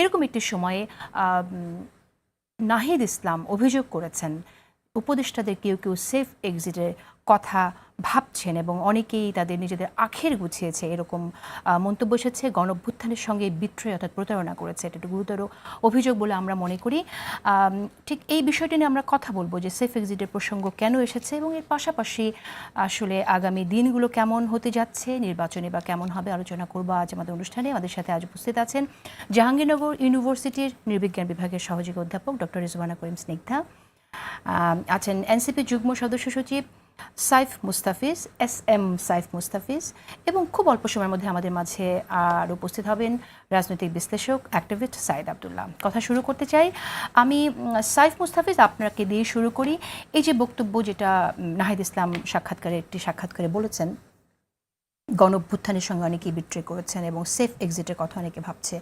এরকম একটি সময়ে নাহিদ ইসলাম অভিযোগ করেছেন উপদেষ্টাদের কেউ কেউ সেফ এক্সিটের কথা ভাবছেন এবং অনেকেই তাদের নিজেদের আখের গুছিয়েছে এরকম মন্তব্য এসেছে। গণঅভ্যুত্থানের সঙ্গে বিট্রয় অর্থাৎ প্রতারণা করেছে, এটা একটু গুরুতর অভিযোগ বলে আমরা মনে করি। ঠিক এই বিষয়টি নিয়ে আমরা কথা বলবো যে সেফ এক্সিটের প্রসঙ্গ কেন এসেছে এবং এর পাশাপাশি আসলে আগামী দিনগুলো কেমন হতে যাচ্ছে, নির্বাচনে বা কেমন হবে আলোচনা করবো আজ আমাদের অনুষ্ঠানে। আমাদের সাথে আজ উপস্থিত আছেন জাহাঙ্গীরনগর ইউনিভার্সিটির নৃবিজ্ঞান বিভাগের সহযোগী অধ্যাপক ডক্টর রিজওয়ানা করিম স্নিগ্ধা, আছেন এনসিপি যুগ্ম সদস্য সচিব সাইফ মুস্তাফিজ, সাইফ মুস্তাফিজ, এবং খুব অল্প সময়ের মধ্যে আমাদের মাঝে আর উপস্থিত হবেন রাজনৈতিক বিশ্লেষক অ্যাক্টিভিস্ট সাইদ আব্দুল্লাহ। কথা শুরু করতে চাই আমি সাইফ মুস্তাফিজ, আপনাকে দিয়ে শুরু করি। এই যে বক্তব্য যেটা নাহিদ ইসলাম একটি সাক্ষাৎকারে বলেছেন, গণঅভ্যুত্থানের সঙ্গে অনেকেই বিট্রে করেছেন এবং সেফ এক্সিটের কথা অনেকে ভাবছে,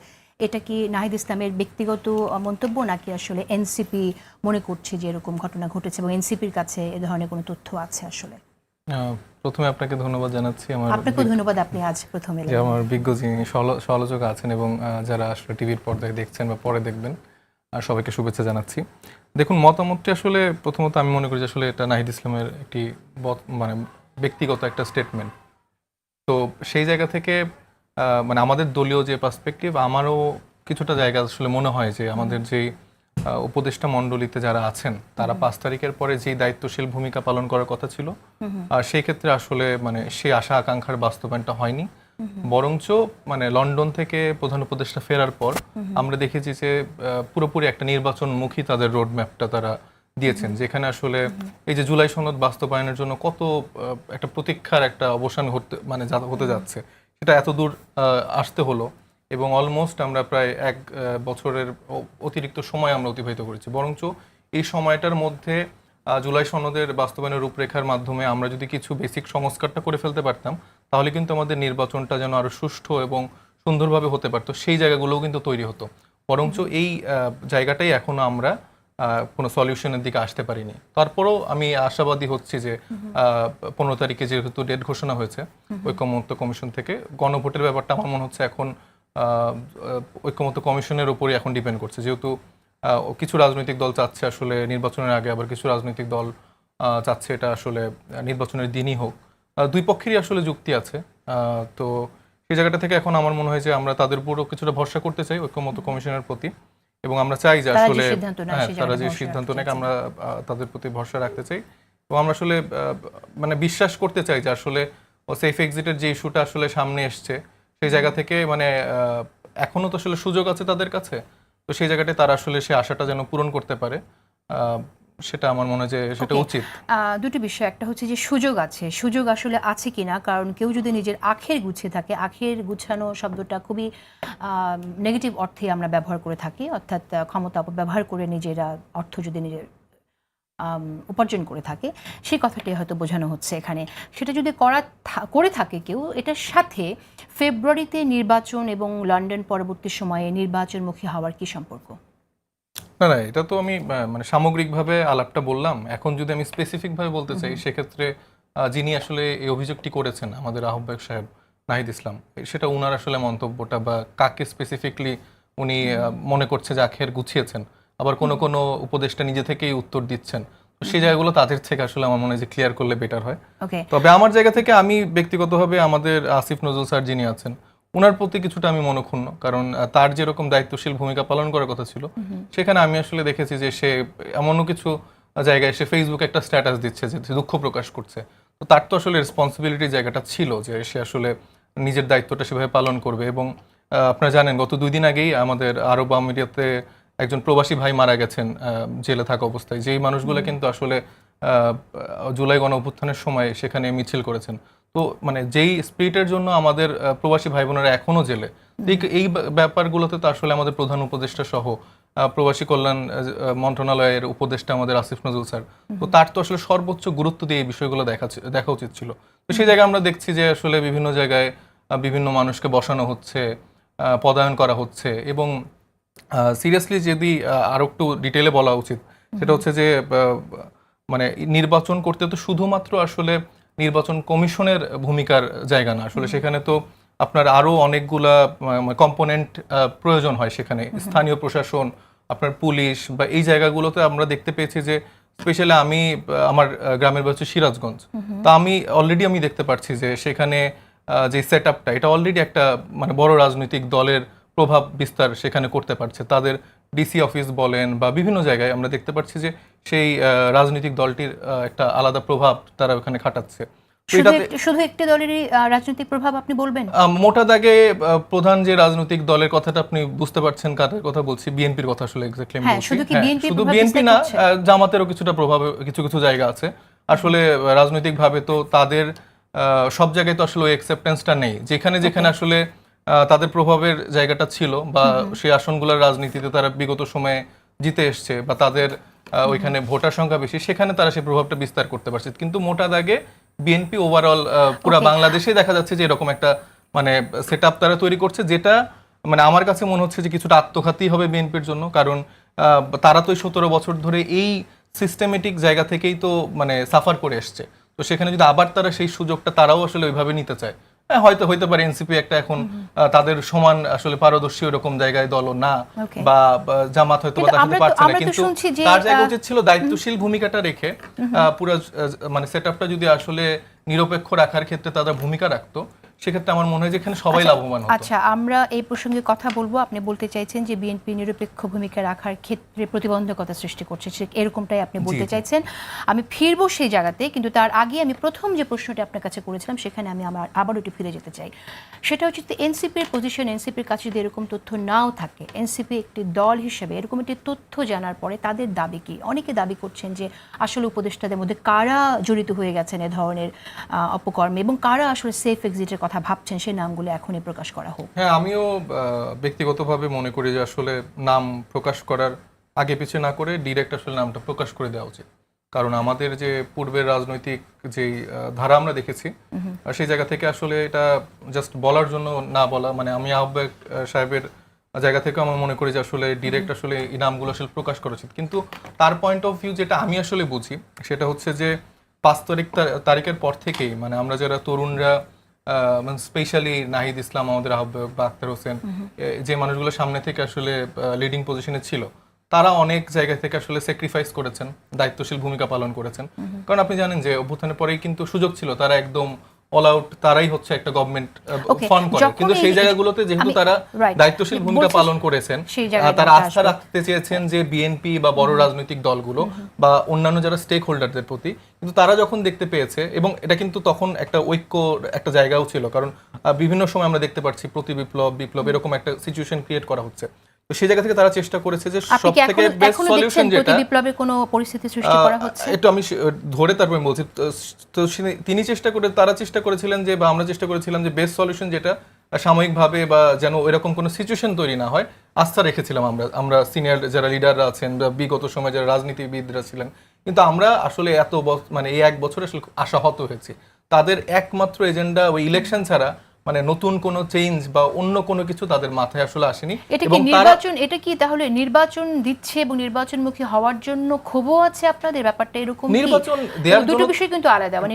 এটা কি নাহিদ ইসলামের ব্যক্তিগত মন্তব্য নাকি আসলে এনসিপি মনে করছে যে এরকম ঘটনা ঘটেছে এবং এনসিপির কাছে এ ধরনের কোনো তথ্য আছে? আসলে প্রথমে আপনাকে ধন্যবাদ জানাচ্ছি। আপনাকে ধন্যবাদ, আপনি আজ প্রথমে আমার বিজ্ঞ যিনি সমালোচক আছেন এবং যারা আসলে টিভির পর্দায় দেখছেন বা পরে দেখবেন, আর সবাইকে শুভেচ্ছা জানাচ্ছি। দেখুন, মতামতটি আসলে প্রথমত আমি মনে করি যে আসলে এটা নাহিদ ইসলামের একটি মানে ব্যক্তিগত একটা স্টেটমেন্ট। তো সেই জায়গা থেকে মানে আমাদের দলীয় যে পার্সপেক্টিভ, আমারও কিছুটা জায়গা আসলে মনে হয় যে আমাদের যে উপদেষ্টা মণ্ডলীতে যারা আছেন তারা 5 তারিখের পরে যে দায়িত্বশীল ভূমিকা পালন করার কথা ছিল, আর সেই ক্ষেত্রে আসলে মানে সেই আশা আকাঙ্ক্ষার বাস্তবায়নটা হয়নি। বরঞ্চ মানে লন্ডন থেকে প্রধান উপদেষ্টা ফেরার পর আমরা দেখেছি যে পুরোপুরি একটা নির্বাচনমুখী তাদের রোড ম্যাপটা তারা দিয়েছেন, যেখানে আসলে এই যে জুলাই সনদ বাস্তবায়নের জন্য কত একটা প্রতীক্ষার একটা অবসান হতে যাচ্ছে, সেটা এত দূর আসতে হলো এবং অলমোস্ট আমরা প্রায় 1 বছরের অতিরিক্ত সময় আমরা অতিবাহিত করেছি। বরঞ্চ এই সময়টার মধ্যে জুলাই সনদের বাস্তবায়নের রূপরেখার মাধ্যমে আমরা যদি কিছু বেসিক সংস্কারটা করে ফেলতে পারতাম, তাহলে কিন্তু আমাদের নির্বাচনটা যেন আরো সুষ্ঠু এবং সুন্দরভাবে হতে পারতো, সেই জায়গাগুলোও কিন্তু তৈরি হতো। বরঞ্চ এই জায়গাটাই এখনো আমরা কোনো সলিউশনের দিকে আসতে পারিনি। তারপরেও আমি আশাবাদী হচ্ছি যে 15 তারিখে যেহেতু ডেট ঘোষণা হয়েছে ঐকমত্য কমিশন থেকে, গণভোটের ব্যাপারটা আমার মনে হচ্ছে এখন ঐকমত্য কমিশনের উপরই এখন ডিপেন্ড করছে, যেহেতু কিছু রাজনৈতিক দল চাচ্ছে আসলে নির্বাচনের আগে, আবার কিছু রাজনৈতিক দল চাচ্ছে এটা আসলে নির্বাচনের দিনই হোক। দুই পক্ষেরই আসলে যুক্তি আছে। তো সেই জায়গাটা থেকে এখন আমার মনে হয় যে আমরা তাদের উপরও কিছুটা ভরসা করতে চাই ঐকমত্য কমিশনের প্রতি, এবং আমরা চাই যে আসলে তারা যে সিদ্ধান্ত নেয় আমরা তাদের প্রতি ভরসা রাখতে চাই এবং আমরা আসলে মানে বিশ্বাস করতে চাই যে আসলে সেফ এক্সিটের যে ইস্যুটা আসলে সামনে এসছে, সেই জায়গা থেকে মানে এখনো তো আসলে সুযোগ আছে তাদের কাছে, তো সেই জায়গাটায় তারা আসলে সেই আশাটা যেন পূরণ করতে পারে, সেটা আমার মনে হয় যে সেটা উচিত। দুটি বিষয়, একটা হচ্ছে যে সুযোগ আসলে আছে কিনা, কারণ কেউ যদি নিজের আখের গুছিয়ে থাকে, আখের গুছানো শব্দটা খুবই নেগেটিভ অর্থে আমরা ব্যবহার করে থাকি, অর্থাৎ ক্ষমতা অপব্যবহার করে নিজেরা অর্থ যদি নিজের উপার্জন করে থাকে, সেই কথাটাই হয়তো বোঝানো হচ্ছে এখানে। সেটা যদি করে থাকে কেউ, এটার সাথে ফেব্রুয়ারিতে নির্বাচন এবং লন্ডন পরবর্তী সময়ে নির্বাচনমুখী হওয়ার কি সম্পর্ক? না, এটা তো আমি মানে সামগ্রিকভাবে আলাপটা বললাম। এখন যদি আমি স্পেসিফিকভাবে বলতে চাই, সেক্ষেত্রে যিনি আসলে এই অভিযোগটি করেছেন আমাদের আহ্বায়ক সাহেব নাহিদ ইসলাম, সেটা উনার আসলে মন্তব্যটা বা কাকে স্পেসিফিকলি উনি মনে করছে যে আখের গুছিয়েছেন, আবার কোনো উপদেষ্টা নিজে থেকেই উত্তর দিচ্ছেন, তো সেই জায়গাগুলো তাদের থেকে আসলে আমার মনে হয় যে ক্লিয়ার করলে বেটার হয়। তবে আমার জায়গা থেকে আমি ব্যক্তিগতভাবে আমাদের আসিফ নজরুল স্যার যিনি আছেন, ওনার প্রতি কিছুটা আমি মনক্ষুণ্ণ, কারণ তার যেরকম দায়িত্বশীল ভূমিকা পালন করার কথা ছিল, সেখানে আমি আসলে দেখেছি যে সে এমনও কিছু জায়গায় সে ফেসবুকে একটা স্ট্যাটাস দিচ্ছে যে দুঃখ প্রকাশ করছে। তো তার তো আসলে রেসপন্সিবিলিটির জায়গাটা ছিল যে সে আসলে নিজের দায়িত্বটা সেভাবে পালন করবে। এবং আপনারা জানেন গত 2 দিন আগেই আমাদের আরব আমিরাতে একজন প্রবাসী ভাই মারা গেছেন জেলে থাকা অবস্থায়, যেই মানুষগুলো কিন্তু আসলে জুলাই গণ অভ্যুত্থানের সময় সেখানে মিছিল করেছেন। তো মানে যেই স্পিরিটের জন্য আমাদের প্রবাসী ভাই বোনেরা এখনো জেলে, এই ব্যাপারগুলোতে তো আসলে আমাদের প্রধান উপদেষ্টা সহ প্রবাসী কল্যাণ মন্ত্রণালয়ের উপদেষ্টা আমাদের আসিফ নজরুল স্যার, তো তার তো আসলে সর্বোচ্চ গুরুত্ব দিয়ে এই বিষয়গুলো দেখা উচিত ছিল। তো সেই জায়গায় আমরা দেখছি যে আসলে বিভিন্ন জায়গায় বিভিন্ন মানুষকে বসানো হচ্ছে, পদায়ন করা হচ্ছে, এবং সিরিয়াসলি যদি আরো একটু ডিটেলে বলা উচিত, সেটা হচ্ছে যে মানে নির্বাচন করতে তো শুধুমাত্র আসলে নির্বাচন কমিশনের ভূমিকার জায়গা না, আসলে সেখানে তো আপনার আরো অনেকগুলা কম্পোনেন্ট প্রয়োজন হয় সেখানে, স্থানীয় প্রশাসন, আপনার পুলিশ বা এই জায়গাগুলোতে আমরা দেখতে পেয়েছি যে স্পেশালি আমি আমার গ্রামের বাড়ি হচ্ছে সিরাজগঞ্জ, তা আমি অলরেডি দেখতে পাচ্ছি যে সেখানে যে সেট আপটা এটা অলরেডি একটা মানে বড় রাজনৈতিক দলের প্রভাব বিস্তার সেখানে করতে পারছে। তাদের ডিসি অফিস বলেন বা বিভিন্ন জায়গায় আমরা দেখতে পাচ্ছি যে সেই রাজনৈতিক দলটির একটা আলাদা প্রভাব তারা ওখানে খাটাচ্ছে। তো এটাতে শুধু একটি দলেরই রাজনৈতিক প্রভাব আপনি বলবেন? মোটা দাগে প্রধান যে রাজনৈতিক দলের কথাটা আপনি বুঝতে পারছেন কাদের কথা বলছি, বিএনপির কথা আসলে এক্স্যাক্টলি আমি বলছি। শুধু কি বিএনপি শুধু প্রভাব বিএনপি বিস্তার না, করছে? জামাতেরও কিছুটা প্রভাব কিছু কিছু জায়গা আছে। আসলে রাজনৈতিক ভাবে তো তাদের সব জায়গায় তো আসলে ওই অ্যাকসেপ্টেন্সটা নেই, যেখানে যেখানে আসলে তাদের প্রভাবের জায়গাটা ছিল বা সেই আসনগুলোর রাজনীতিতে তারা বিগত সময়ে জিতে এসছে বা তাদের ওইখানে ভোটার সংখ্যা বেশি, সেখানে তারা সেই প্রভাবটা বিস্তার করতে পারছে। কিন্তু মোটা দাগে বিএনপি ওভারঅল পুরো বাংলাদেশে দেখা যাচ্ছে যে এরকম একটা মানে সেট আপ তারা তৈরি করছে, যেটা মানে আমার কাছে মনে হচ্ছে যে কিছুটা আত্মঘাতী হবে বিএনপির জন্য। কারণ তারা তো 17 বছর ধরে এই সিস্টেমেটিক জায়গা থেকেই তো মানে সাফার করে এসছে। তো সেখানে যদি আবার তারা সেই সুযোগটা তারাও আসলে ওইভাবে নিতে চায়, হয়তো হইতে পারে এনসিপি একটা এখন তাদের সমান আসলে পারদর্শী ওরকম জায়গায় দলও না, বা জামাত হয়তো বা তার সাথে পারছে না, কিন্তু তার জায়গা উচিত ছিল দায়িত্বশীল ভূমিকাটা রেখে পুরো মানে সেটআপটা যদি আসলে নিরপেক্ষ রাখার ক্ষেত্রে তারা ভূমিকা রাখতো, সেক্ষেত্রে আমার মনে হয় যে এখানে সবাই লাভবান হতো। আচ্ছা, আমরা এই প্রসঙ্গে কথা বলবো। আপনি বলতে চাইছেন যে বিএনপি নিরপেক্ষ ভূমিকা রাখার ক্ষেত্রে প্রতিবন্ধকতা সৃষ্টি করছে, এরকমটাই আপনি বলতে চাইছেন। আমি ফিরবো সেই জায়গাতে, কিন্তু তার আগে আমি প্রথম যে প্রশ্নটি আপনার কাছে করেছিলাম সেখানে আমি আবার একটু ফিরে যেতে চাই। সেটা হচ্ছে এনসিপির পজিশন, এনসিপির কাছে যদি এরকম তথ্য নাও থাকে, এনসিপি একটি দল হিসেবে এরকম একটি তথ্য জানার পরে তাদের দাবি কি? অনেকে দাবি করছেন যে আসলে উপদেষ্টাদের মধ্যে কারা জড়িত হয়ে গেছেন এ ধরনের অপকর্মে এবং কারা আসলে সেফ এক্সিটের কথা ভাবছেন, সেই নামগুলো এখনই প্রকাশ করা হোক। হ্যাঁ, আমিও ব্যক্তিগতভাবে মনে করি যে আসলে নাম প্রকাশ করার আগে পিছে না করে ডিরেক্ট আসলে নামটা প্রকাশ করে দেওয়া উচিত। কারণ আমাদের যে পূর্বের রাজনৈতিক যেই ধারা আমরা দেখেছি, সেই জায়গা থেকে আসলে এটা জাস্ট বলার জন্য না বলা, মানে আমি আহ্বায়ক সাহেবের জায়গা থেকে আমার মনে করি যে আসলে ডিরেক্ট আসলে এই নামগুলো আসলে প্রকাশ করা উচিত। কিন্তু তার পয়েন্ট অফ ভিউ যেটা আমি আসলে বুঝি সেটা হচ্ছে যে 5 তারিখের পর থেকেই মানে আমরা যারা তরুণরা, মানে স্পেশালি নাহিদ ইসলাম, আমাদের আহ্বায়ক বা আক্তার হোসেন, যে মানুষগুলো সামনে থেকে আসলে লিডিং পজিশনে ছিল, তারা অনেক জায়গা থেকে আসলে স্যাক্রিফাইস করেছেন, দায়িত্বশীল ভূমিকা পালন করেছেন। কারণ আপনি জানেন যে অভ্যুত্থানের পরেই কিন্তু সুযোগ ছিল, তারা একদম অল আউট, তারাই হচ্ছে একটা গভর্নমেন্ট ফর্ম করে, কিন্তু সেই জায়গাগুলোতে যেহেতু তারা দায়িত্বশীল ভূমিকা পালন করেছেন, তারা আস্থা রাখতে চেয়েছেন যে বিএনপি বা বড় রাজনৈতিক দলগুলো বা অন্যান্য যারা স্টেক হোল্ডারদের প্রতি। কিন্তু তারা যখন দেখতে পেয়েছে, এবং এটা কিন্তু তখন একটা ঐক্য একটা জায়গাও ছিল, কারণ বিভিন্ন সময় আমরা দেখতে পাচ্ছি প্রতি বিপ্লব এরকম একটা সিচুয়েশন ক্রিয়েট করা হচ্ছে। তো সেই জায়গা থেকে তারা চেষ্টা করেছে যে সবথেকে বেস্ট সলিউশন যেটা, বিপ্লবের কোনো পরিস্থিতি সৃষ্টি করা হচ্ছে, একটু আমি ধরে তারপর বলছি। তো তিনি তারা চেষ্টা করেছিলেন যে, বা আমরা চেষ্টা করেছিলাম যে বেস্ট সলিউশন যেটা সাময়িকভাবে বা যেন এরকম কোনো সিচুয়েশন তৈরি না হয়, আস্থা রেখেছিলাম আমরা সিনিয়র যারা লিডাররা আছেন বা বিগত সময় যারা রাজনীতিবিদরা ছিলেন। কিন্তু আমরা আসলে মানে এই 1 বছর আসলে আশাহত হয়েছি। তাদের একমাত্র এজেন্ডা ওই ইলেকশন ছাড়া মানে নতুন কোনো চেঞ্জ বা অন্য কোনো কিছু তাদের মাথায় আসলে আসেনি। এবং এটা কি তাহলে নির্বাচন দিচ্ছে এবং নির্বাচনমুখী হওয়ার জন্য ক্ষোভও আছে আপনাদের? ব্যাপারটা এরকম? নির্বাচন দেওয়ার দুটো বিষয় কিন্তু আলাদা, মানে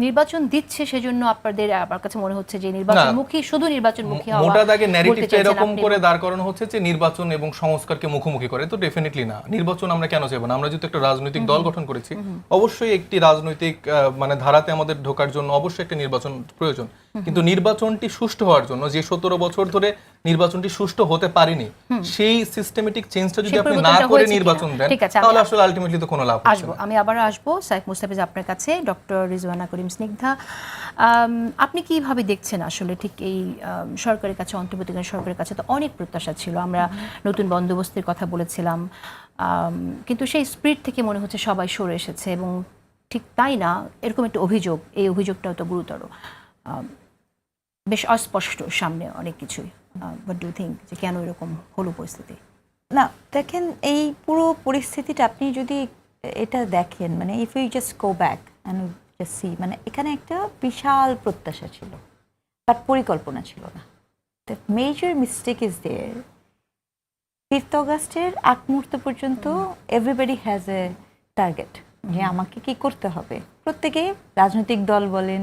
নির্বাচন দিচ্ছে সেজন্য আপনাদের, আমার কাছে মনে হচ্ছে যে নির্বাচনমুখী, শুধু নির্বাচনমুখী হওয়া, মোটা দাগে ন্যারেটিভটা এরকম করে দাঁড় করানো হচ্ছে যে নির্বাচন এবং সংস্কারকে মুখোমুখি করে। তো ডেফিনেটলি না, নির্বাচন আমরা কেন চাইবো না? আমরা যেহেতু একটা রাজনৈতিক দল গঠন করেছি, অবশ্যই একটি রাজনৈতিক মানে ধারাতে আমাদের ঢোকার জন্য অবশ্যই একটা নির্বাচন প্রয়োজন। কিন্তু নির্বাচনটি সুষ্ঠু হওয়ার জন্য, যে 17 বছর ধরে নির্বাচনটি সুষ্ঠু হতে পারেনি, সেই সিস্টেমেটিক চেঞ্জটা যদি আপনি না করে নির্বাচন দেন, তাহলে আসলে আলটিমেটলি তো কোনো লাভ হচ্ছে না। আমি আবার আসবো সাইফ মুস্তাফিজ আপনার কাছে। ডক্টর রিজওয়ানা করিম স্নিগ্ধা, আপনি কিভাবে দেখছেন আসলে ঠিক এই সরকারের কাছে, অন্তর্বর্তীকালীন সরকারের কাছে তো অনেক প্রত্যাশা ছিল, আমরা নতুন বন্দোবস্তের কথা বলেছিলাম, কিন্তু সেই স্পিরিট থেকে মনে হচ্ছে সবাই সরে এসেছে, এবং ঠিক তাই না, এরকম একটা অভিযোগ, এই অভিযোগটাও তো গুরুতর, বেশ অস্পষ্ট সামনে অনেক কিছুই। হোয়াট ডু ইউ থিংক, যে কেন এরকম হলো পরিস্থিতি? না, দেখেন এই পুরো পরিস্থিতিটা আপনি যদি এটা দেখেন, মানে if you just go back and just see, মানে এখানে একটা বিশাল প্রত্যাশা ছিল, বাট পরিকল্পনা ছিল না। The major mistake is there. 5th অগাস্টের আগ মুহূর্ত পর্যন্ত এভরিবডি হ্যাজ এ টার্গেট, যে আমাকে কি করতে হবে। প্রত্যেকে, রাজনৈতিক দল বলেন,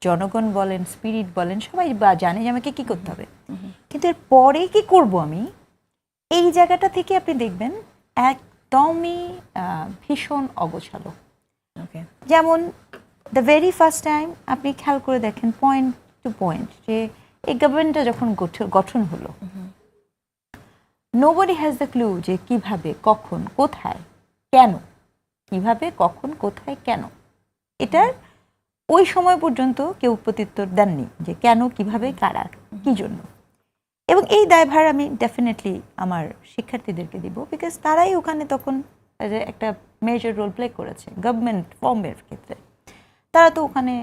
জনগণ বলেন, স্পিরিট বলেন, সবাই বা জানে যে আমাকে কি করতে হবে। কিন্তু এর পরে কি করব আমি, এই জায়গাটা থেকে আপনি দেখবেন একদমই ভীষণ অগোছালো। ওকে, যেমন দ্য ভেরি ফার্স্ট টাইম আপনি খেয়াল করে দেখেন পয়েন্ট টু পয়েন্ট যে এই গভর্নমেন্টটা যখন গঠন হলো, নোবডি হ্যাজ দ্য ক্লু যে কিভাবে, কখন, কোথায়, কেন, কিভাবে, কখন, কোথায়, কেন, এটার ওই সময় পর্যন্ত কেউ প্রত্যুত্তর দেননি যে কেন, কিভাবে, কারা, কি জন্য। এবং এই দায়ভার আমি ডেফিনেটলি আমার শিক্ষার্থীদেরকে দিব, বিকজ তারাই ওখানে তখন একটা মেজর রোল প্লে করেছে গভর্নমেন্ট ফর্মের ক্ষেত্রে। তারা তো ওখানে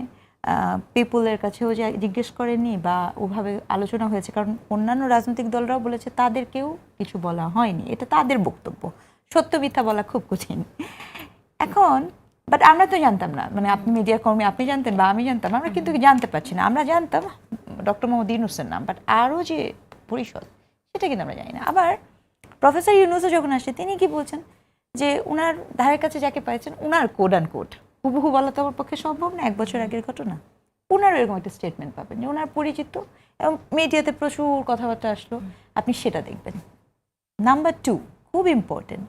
পিপলের কাছেও জিজ্ঞেস করেনি বা ওভাবে আলোচনা হয়েছে, কারণ অন্যান্য রাজনৈতিক দলরাও বলেছে তাদেরকেও কিছু বলা হয়নি, এটা তাদের বক্তব্য, সত্য মিথ্যা বলা খুব কঠিন এখন। বাট আমরা তো জানতাম না, মানে আপনি মিডিয়া কর্মী, আপনি জানতেন বা আমি জানতাম, আমরা কিন্তু জানতে পারছি না। আমরা জানতাম ডক্টর মোহাম্মদ ইউনূসের নাম, বাট আরও যে পরিষদ সেটা কিন্তু আমরা জানি না। আবার প্রফেসর ইউনূসও যখন আসে তিনি কি বলছেন যে উনার ধারের কাছে যাকে পাইছেন উনার কোড অ্যান্ড কোড হুবহু বলা তো আমার পক্ষে সম্ভব না, 1 বছর আগের ঘটনা। ওনারও এরকম একটা স্টেটমেন্ট পাবেন যে ওনার পরিচিত, এবং মিডিয়াতে প্রচুর কথাবার্তা আসলো, আপনি সেটা দেখবেন। নাম্বার 2, খুব ইম্পর্টেন্ট,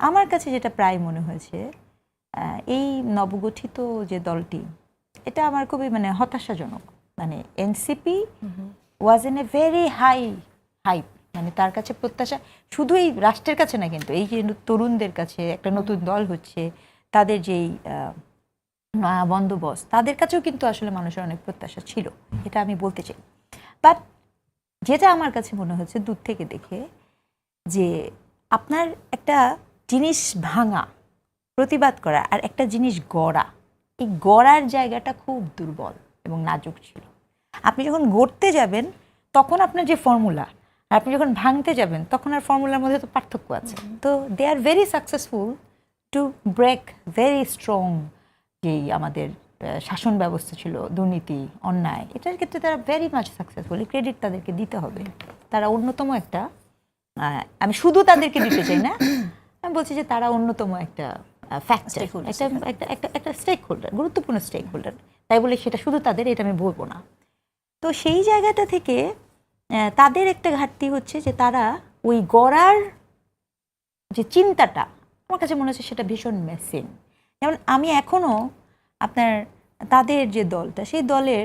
আমার কাছে যেটা প্রায় মনে হয়েছে, এই নবগঠিত যে দলটি, এটা আমার খুবই মানে হতাশাজনক। মানে NCP was in a very hype, মানে তার কাছে প্রত্যাশা শুধু এই রাষ্ট্রের কাছে না, কিন্তু এই যে তরুণদের কাছে একটা নতুন দল হচ্ছে, তাদের যেই নয়া বন্দোবস্ত, তাদের কাছেও কিন্তু আসলে মানুষের অনেক প্রত্যাশা ছিল, এটা আমি বলতে চাই। বাট যেটা আমার কাছে মনে হচ্ছে দূর থেকে দেখে, যে আপনার একটা জিনিস ভাঙা, প্রতিবাদ করা, আর একটা জিনিস গড়া, এই গড়ার জায়গাটা খুব দুর্বল এবং নাজুক ছিল। আপনি যখন গড়তে যাবেন তখন আপনার যে ফর্মুলা, আর আপনি যখন ভাঙতে যাবেন তখন আর ফর্মুলার মধ্যে তো পার্থক্য আছে। তো they are very successful to break very strong যেই আমাদের শাসন ব্যবস্থা ছিল, দুর্নীতি, অন্যায়, এটার ক্ষেত্রে তারা ভেরি মাচ সাকসেসফুল, ক্রেডিট তাদেরকে দিতে হবে। তারা অন্যতম একটা, আমি শুধু তাদেরকে দিতে চাই না, আমি বলছি যে তারা অন্যতম একটা ফ্যাক্টর, একটা স্টেক হোল্ডার, গুরুত্বপূর্ণ স্টেক হোল্ডার। তাই বলে সেটা শুধু তাদের, এটা আমি বলবো না। তো সেই জায়গাটা থেকে তাদের একটা ঘাটতি হচ্ছে যে তারা ওই গড়ার যে চিন্তাটা, আমার কাছে মনে হচ্ছে সেটা ভীষণ মেসিং। যেমন আমি এখনও আপনার তাদের যে দলটা, সেই দলের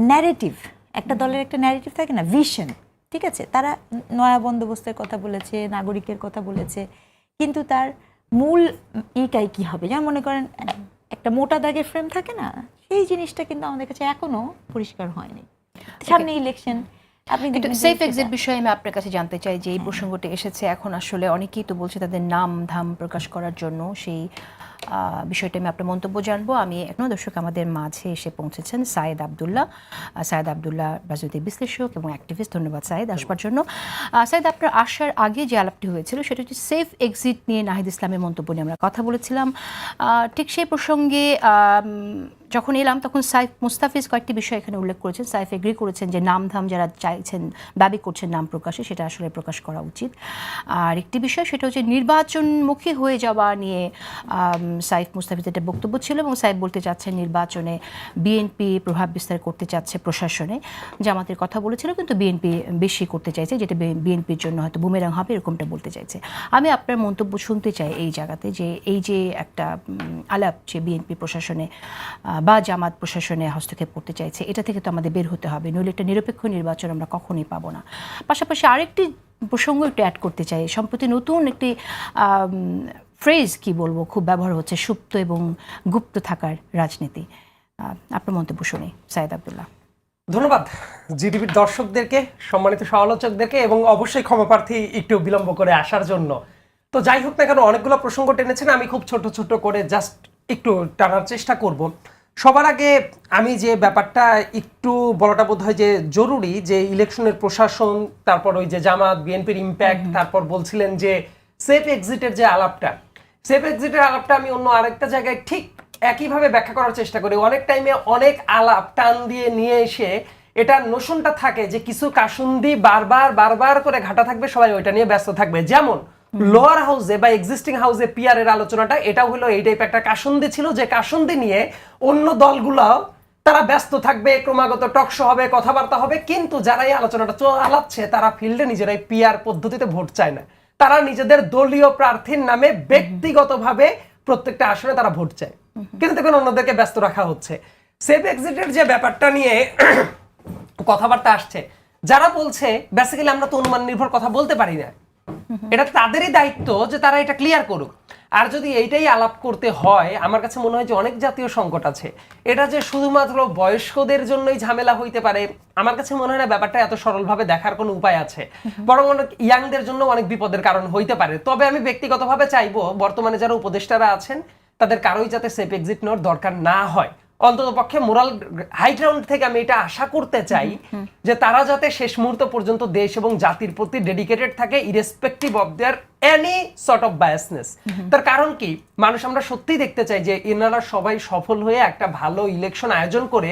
ন্যারেটিভ, একটা দলের একটা ন্যারেটিভ থাকে না, ভিশন, ঠিক আছে, তারা নয়া বন্দোবস্তের কথা বলেছে, নাগরিকের কথা বলেছে, কিন্তু তার মূল ইটাই কি হবে, যেমন মনে করেন একটা মোটা দাগের ফ্রেম থাকে না, সেই জিনিসটা কিন্তু আমাদের কাছে এখনো পরিষ্কার হয়নি। সামনে ইলেকশন, আপনি সেফ এক্সিট বিষয়ে আমি আপনার কাছে জানতে চাই যে এই প্রসঙ্গটি এসেছে এখন, আসলে অনেকেই তো বলছে তাদের নাম ধাম প্রকাশ করার জন্য, সেই বিষয়টা আমি আপনার মন্তব্য জানবো। আমি এখনো দর্শক আমাদের মাঝে এসে পৌঁছেছেন সায়েদ আবদুল্লাহ। সায়েদ আবদুল্লাহ রাজনৈতিক বিশ্লেষক এবং অ্যাক্টিভিস্ট। ধন্যবাদ সায়েদ আসবার জন্য। সায়েদ, আপনার আসার আগে যে আলাপটি হয়েছিল সেটা হচ্ছে সেফ এক্সিট নিয়ে নাহিদ ইসলামের মন্তব্য নিয়ে আমরা কথা বলেছিলাম। ঠিক সেই প্রসঙ্গে যখন এলাম তখন সাইফ মুস্তাফিজ কয়েকটি বিষয় এখানে উল্লেখ করেছেন। সাইফ এগ্রি করেছেন যে নামধাম যারা চাইছেন, দাবি করছেন নাম প্রকাশে, সেটা আসলে প্রকাশ করা উচিত। আর একটি বিষয় সেটা হচ্ছে নির্বাচনমুখী হয়ে যাওয়া নিয়ে সাইফ মুস্তাফিজের একটা বক্তব্য ছিল, এবং সাইফ বলতে চাচ্ছেন নির্বাচনে বিএনপি প্রভাব বিস্তার করতে চাচ্ছে প্রশাসনে। জামাতের কথা বলেছিল, কিন্তু বিএনপি বেশি করতে চাইছে, যেটা বিএনপির জন্য হয়তো বুমেরাং হবে, এরকমটা বলতে চাইছে। আমি আপনার মন্তব্য শুনতে চাই এই জায়গাতে, যে এই যে একটা আলাপ যে বিএনপি প্রশাসনে বা জামাত প্রশাসনে হস্তক্ষেপ করতে চাইছে, এটা থেকে তো আমাদের বের হতে হবে, নইলে একটা নিরপেক্ষ নির্বাচন আমরা কখনোই পাবো না। পাশাপাশি আরেকটি প্রসঙ্গ একটু অ্যাড করতে চাই, সম্প্রতি নতুন একটি ফ্রেজ কি বলবো খুব ব্যবহার হচ্ছে, সুপ্ত এবং গুপ্ত থাকার রাজনীতি। আপনার মন্তব্য শুনি সায়েদ আবদুল্লাহ। ধন্যবাদ জিটিভির দর্শকদেরকে, সম্মানিত সমালোচকদেরকে, এবং অবশ্যই ক্ষমাপ্রার্থী একটু বিলম্ব করে আসার জন্য। তো যাই হোক না কেন, অনেকগুলো প্রসঙ্গ টেনেছেন, আমি খুব ছোট ছোট করে জাস্ট একটু টানার চেষ্টা করব। সবার আগে আমি যে ব্যাপারটা একটু বলাটা বোধ হয় যে জরুরি, যে ইলেকশনের প্রশাসন, তারপর ওই যে জামাত বিএনপির ইম্প্যাক্ট, তারপর বলছিলেন যে সেফ এক্সিটের যে আলাপটা, সেফ এক্সিটের আলাপটা আমি অন্য আরেকটা জায়গায় ঠিক একইভাবে ব্যাখ্যা করার চেষ্টা করি। অনেক টাইমে অনেক আলাপ টান দিয়ে নিয়ে এসে এটার নোশনটা থাকে যে কিছু কাসুন্দি বারবার করে ঘাটা থাকবে, সবাই ওইটা নিয়ে ব্যস্ত থাকবে। যেমন লোয়ার হাউসে বা এক্সিস্টিং হাউসে পিআর এর আলোচনাটা, এটা হলো এই টাইপ একটা কাসুন্দি ছিল, যে কাসুন্দি নিয়ে অন্য দলগুলো তারা ব্যস্ত থাকবে, ক্রমাগত টকশো হবে, কথাবার্তা হবে, কিন্তু যারা এই আলোচনাটা চালাচ্ছে তারা ফিল্ডে নিজেরাই পিআর পদ্ধতিতে ভোট চায় না, তারা নিজেদের দলীয় প্রার্থীর নামে ব্যক্তিগতভাবে প্রত্যেকটা আসনে তারা ভোট চায়, কিন্তু দেখবেন অন্যদেরকে ব্যস্ত রাখা হচ্ছে। সেফ এক্সিটের যে ব্যাপারটা নিয়ে কথাবার্তা আসছে, যারা বলছে বেসিক্যালি আমরা তো অনুমান নির্ভর কথা বলতে পারি না, এটা তাদেরই দায়িত্ব যে তারা এটা ক্লিয়ার করুক। আর যদি এইটাই আলাপ করতে হয়, আমার কাছে মনে হয় যে অনেক জাতীয় সংকট আছে, এটা যে শুধুমাত্র বয়স্কদের জন্যই ঝামেলা হইতে পারে, আমার কাছে মনে হয় না ব্যাপারটা এত সরলভাবে দেখার কোনো উপায় আছে, বরং অনেক ইয়াংদের জন্য অনেক বিপদের কারণ হইতে পারে। তবে আমি ব্যক্তিগতভাবে চাইবো বর্তমানে যারা উপদেষ্টারা আছেন তাদের কারোই যাতে সেফ এক্সিট নেওয়ার দরকার না হয়, অন্তত পক্ষে মোরাল হাই গ্রাউন্ড থেকে আমি এটা আশা করতে চাই যে তারা যাতে শেষ মুহূর্ত পর্যন্ত দেশ এবং জাতির প্রতি ডেডিকেটেড থাকে, irrespective of their any sort of বায়াসনেস। তার কারণ কি, মানুষ আমরা সত্যিই দেখতে চাই যে এনারা সবাই সফল হয়ে একটা ভালো ইলেকশন আয়োজন করে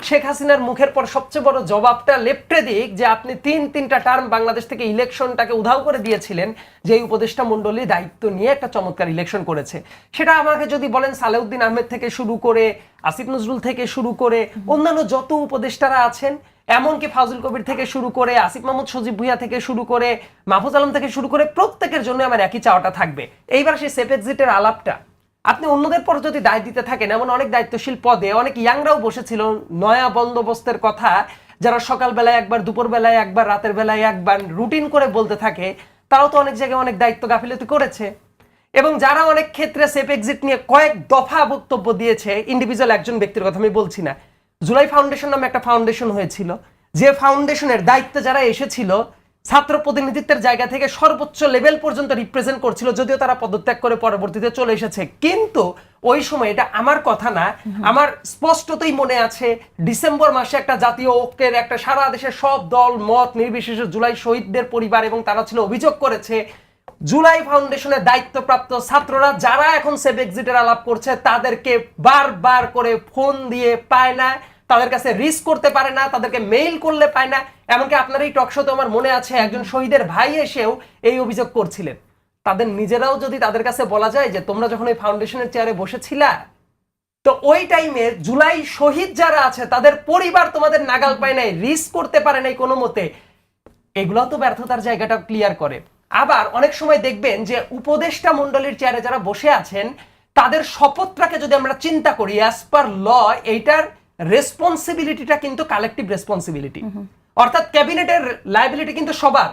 শেখ হাসিনার মুখের পর সবচেয়ে বড় জবাবটা লেপ্টে দিক যে আপনি তিনটা টার্ম বাংলাদেশ থেকে ইলেকশনটাকে উধাও করে দিয়েছিলেন, যে উপদেষ্টা মণ্ডলী দায়িত্ব নিয়ে একটা চমৎকার ইলেকশন করেছে। সেটা আমাকে যদি বলেন সালেউদ্দিন আহমেদ থেকে শুরু করে, আসিফ নজরুল থেকে শুরু করে, অন্যান্য যত উপদেষ্টারা আছেন, এমনকি ফাজুল কবির থেকে শুরু করে, আসিফ মাহমুদ সজীব ভুইয়া থেকে শুরু করে, মাহফুজ আলম থেকে শুরু করে, প্রত্যেকের জন্য আমার একই চাওয়াটা থাকবে। এইবার সেই সেফ এক্সিটের আলাপটা আপনি অন্যদের পর যদি দায় দিতে থাকেন, এমন অনেক দায়িত্বশীল পদে অনেক ইয়াংরাও বসেছিল, নয়া বন্দোবস্তের কথা যারা সকালবেলায় একবার, দুপুরবেলায় একবার, রাতের বেলায় একবার রুটিন করে বলতে থাকে, তারাও তো অনেক জায়গায় অনেক দায়িত্ব গাফিলতি করেছে। এবং যারা অনেক ক্ষেত্রে সেফ এক্সিট নিয়ে কয়েক দফা বক্তব্য দিয়েছে, ইন্ডিভিজুয়াল একজন ব্যক্তির কথা আমি বলছি না, জুলাই ফাউন্ডেশন নামে একটা ফাউন্ডেশন হয়েছিল, যে ফাউন্ডেশনের দায়িত্বে যারা এসেছিল ছাত্র প্রতিনিধিত্বের জায়গা থেকে সর্বোচ্চ লেভেল পর্যন্ত রিপ্রেজেন্ট করছিল, যদিও তারা পদত্যাগ করে পরবর্তীতে চলে এসেছে। কিন্তু ওই সময়, এটা আমার কথা না, আমার স্পষ্টতই মনে আছে, ডিসেম্বর মাসে একটা জাতীয় ঐক্যের একটা সারা দেশের সব দল মত নির্বিশেষে জুলাই শহীদদের পরিবার এবং তারা ছিল অভিযোগ করেছে জুলাই ফাউন্ডেশনের দায়িত্বপ্রাপ্ত ছাত্ররা যারা এখন সেফ এক্সিটের আলাপ করছে তাদেরকে বারবার করে ফোন দিয়ে পায় না, তাদের কাছে রিস্ক করতে পারে না, তাদেরকে মেইল করলে পায় না। এমনকি আপনার এই টকশোতে আমার মনে আছে একজন শহীদের ভাই এসেও এই অভিযোগ করছিলেন। তাদের নিজেরাও যদি তাদের কাছে বলা যায় যে তোমরা যখন এই ফাউন্ডেশনের চেয়ারে বসেছিলা, তো ওই টাইমে জুলাই শহীদ যারা আছে তাদের পরিবার তোমাদের নাগাল পায় নাই, রিস্ক করতে পারে নাই কোনো মতে, এগুলো তো ব্যর্থতার জায়গাটা ক্লিয়ার করে। আবার অনেক সময় দেখবেন যে উপদেষ্টা মণ্ডলীর চেয়ারে যারা বসে আছেন তাদের শপথটাকে যদি আমরা চিন্তা করি অ্যাজ পার ল, এইটার রেসপন্সিবিলিটিটা কিন্তু কালেকটিভ রেসপন্সিবিলিটি, অর্থাৎ ক্যাবিনেটের লায়াবিলিটি কিন্তু সবার।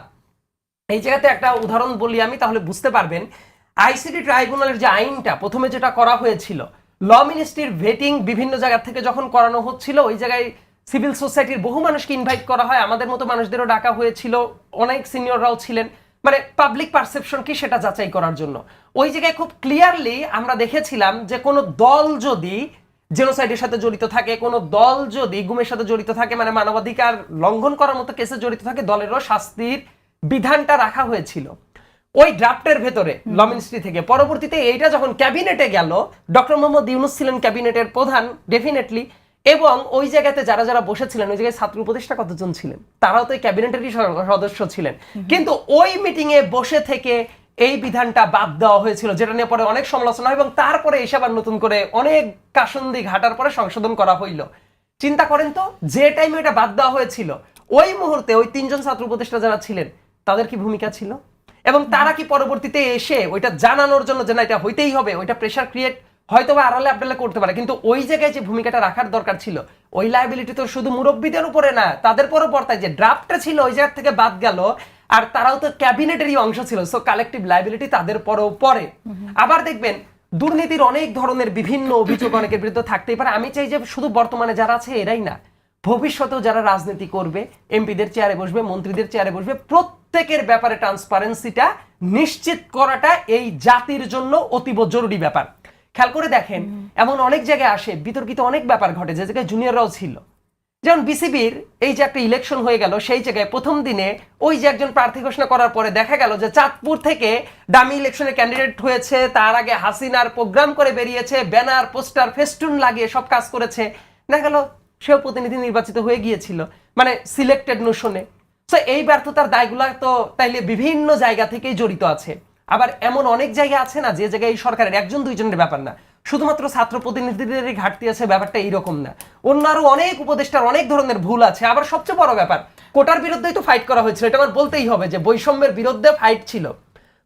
এই জায়গাতে একটা উদাহরণ বলি আমি, তাহলে বুঝতে পারবেন। আইসিটি ট্রাইব্যুনালের যে আইনটা প্রথমে যেটা করা হয়েছিল, ল মিনিস্ট্রির ভেটিং বিভিন্ন জায়গা থেকে যখন করানো হচ্ছিল, ওই জায়গায় সিভিল সোসাইটির বহু মানুষকে ইনভাইট করা হয়, আমাদের মতো মানুষদেরও ডাকা হয়েছিল, অনেক সিনিয়ররাও ছিলেন, মানে পাবলিক পারসেপশন কি সেটা যাচাই করার জন্য। ওই জায়গায় খুব ক্লিয়ারলি আমরা দেখেছিলাম যে কোনো দল যদি জেনোসাইডের সাথে জড়িত থাকে, কোনো দল যদি গুমের সাথে জড়িত থাকে, মানে মানবাধিকার লঙ্ঘন করার মতো কেসে জড়িত থাকে, দলেরও শাস্তির বিধানটা রাখা হয়েছিল ওই ড্রাফটের ভেতরে ল মিনিস্ট্রি থেকে। পরবর্তীতে এইটা যখন ক্যাবিনেটে গেল, ডক্টর মোহাম্মদ ইউনূস ছিলেন ক্যাবিনেটের প্রধান ডেফিনেটলি, এবং ওই জায়গাতে যারা যারা বসেছিলেন, ওই জায়গায় ছাত্র উপদেষ্টা কতজন ছিলেন, তারাও তো ক্যাবিনেটেরই সদস্য ছিলেন, কিন্তু ওই মিটিং এ বসে থেকে এই বিধানটা বাদ দেওয়া হয়েছিল, যেটা নিয়ে পরে অনেক সমালোচনা হয় এবং তারপরে এসে আবার নতুন করে অনেক কাসন্দি ঘাটার পরে সংশোধন করা হইল। চিন্তা করেন তো, যে টাইমে এটা বাদ দেওয়া হয়েছিল, ওই মুহূর্তে ওই তিনজন ছাত্র উপদেষ্টা যারা ছিলেন তাদের কি ভূমিকা ছিল, এবং তারা কি পরবর্তীতে এসে ওইটা জানানোর জন্য যে না এটা হইতেই হবে, ওইটা প্রেশার ক্রিয়েট হয়তো বা আড়ালে আবডালে করতে পারে, কিন্তু ওই জায়গায় যে ভূমিকাটা রাখার দরকার ছিল, ওই লায়াবিলিটি তো শুধু মুরব্বীদের উপরে না, তাদের পরও পর্তায় যে ড্রাফটটা ছিল ওই জায়গা থেকে বাদ গেল, আর তারাও তো ক্যাবিনেটেরই অংশ ছিল, সো কালেকটিভ লায়াবিলিটি তাদের পরেও পরে। আবার দেখবেন দুর্নীতির অনেক ধরনের বিভিন্ন অভিযোগ অনেকের বিরুদ্ধে থাকতেই পারে। আমি চাই যে শুধু বর্তমানে যারা আছে এরাই না, ভবিষ্যতেও যারা রাজনীতি করবে, এমপিদের চেয়ারে বসবে, মন্ত্রীদের চেয়ারে বসবে, প্রত্যেকের ব্যাপারে ট্রান্সপারেন্সিটা নিশ্চিত করাটা এই জাতির জন্য অতীব জরুরি ব্যাপার। খেয়াল করে দেখেন, এমন অনেক জায়গায় আসে বিতর্কিত অনেক ব্যাপার ঘটে যে জায়গায় জুনিয়ররাও ছিল, যেমন বিসিবির এই যে একটা ইলেকশন হয়ে গেল, সেই জায়গায় প্রথম দিনে ওই যে একজন প্রার্থী ঘোষণা করার পরে দেখা গেল যে চাঁদপুর থেকে ডামি ইলেকশনে ক্যান্ডিডেট হয়েছে, তার আগে হাসিনার প্রোগ্রাম করে বেরিয়েছে, ব্যানার পোস্টার ফেস্টুন লাগিয়ে সব কাজ করেছে, দেখা গেল সেও প্রতিনিধি নির্বাচিত হয়ে গিয়েছিল, মানে সিলেক্টেড নোশনে। সো এই ব্যর্থতার দায়গুলা তো তাইলে বিভিন্ন জায়গা থেকেই জড়িত আছে। আবার এমন অনেক জায়গা আছে না যে জায়গায় এই সরকারের একজন দুইজনের ব্যাপার না, শুধুমাত্র ছাত্র প্রতিনিধিদেরই ঘাটতি আছে ব্যাপারটা এইরকম না, অন্য আরো অনেক উপদেষ্টার অনেক ধরনের ভুল আছে। আবার সবচেয়ে বড় ব্যাপার, কোটার বিরুদ্ধেই তো ফাইট করা হয়েছিল, এটা আমার বলতেই হবে যে বৈষম্যের বিরুদ্ধে ফাইট ছিল।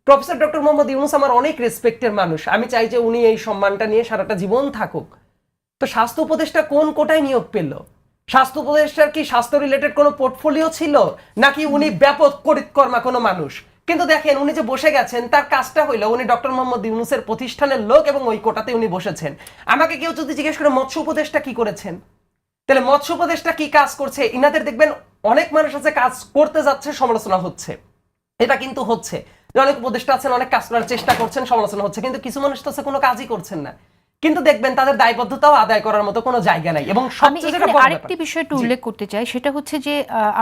প্রফেসর ডক্টর মোহাম্মদ ইউনূস আমার অনেক রেসপেক্টের মানুষ, আমি চাই যে উনি এই সম্মানটা নিয়ে সারাটা জীবন থাকুক। তো স্বাস্থ্য উপদেষ্টা কোন কোটায় নিয়োগ পেল? স্বাস্থ্য উপদেষ্টার কি স্বাস্থ্য রিলেটেড কোনো পোর্টফোলিও ছিল, নাকি উনি ব্যাপক করিতকর্মা কোনো মানুষ? কিন্তু দেখেন উনি যে বসে গেছেন তার কাজটা হইলো উনি ডক্টর মোহাম্মদ ইউনূসের প্রতিষ্ঠানের লোক এবং ওই কোটাতে উনি বসেছেন। আমাকে কেউ যদি জিজ্ঞেস করে মৎস্য উপদেষ্টা কি করেছেন, তাহলে মৎস্য উপদেষ্টা কি কাজ করছে, ইনাদের দেখবেন অনেক মানুষ আছে কাজ করতে যাচ্ছে সমালোচনা হচ্ছে, এটা কিন্তু হচ্ছে যে অনেক উপদেষ্টা আছেন অনেক কাজ করার চেষ্টা করছেন সমালোচনা হচ্ছে, কিন্তু কিছু মানুষ তো আছে কোনো কাজই করছেন না, কিন্তু দেখবেন তাদের দায়বদ্ধতাও আদায় করার মতো কোনো জায়গা নাই। এবং আমি এখানে আরেকটি বিষয় একটু উল্লেখ করতে চাই, সেটা হচ্ছে যে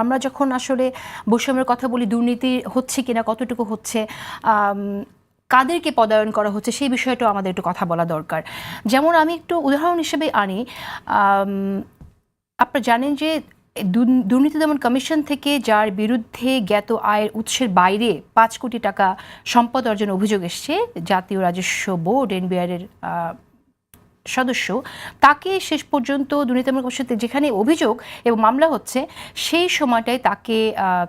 আমরা যখন আসলে বৈষম্যের কথা বলি, দুর্নীতি হচ্ছে কিনা, কতটুকু হচ্ছে, কাদেরকে পদায়ন করা হচ্ছে, সেই বিষয়টাও আমাদের একটু কথা বলা দরকার। যেমন আমি একটু উদাহরণ হিসেবে আনি, আপনারা জানেন যে দুর্নীতি দমন কমিশন থেকে যার বিরুদ্ধে জ্ঞাত আয়ের উৎসের বাইরে 5 কোটি টাকা সম্পদ অর্জনের অভিযোগ এসছে, জাতীয় রাজস্ব বোর্ড এনবিআর এর সদস্য, তাকে শেষ পর্যন্ত দুর্নীতি দমন কমিশন যেখানে অভিযোগ এবং মামলা হচ্ছে সেই সময়টায় তাকে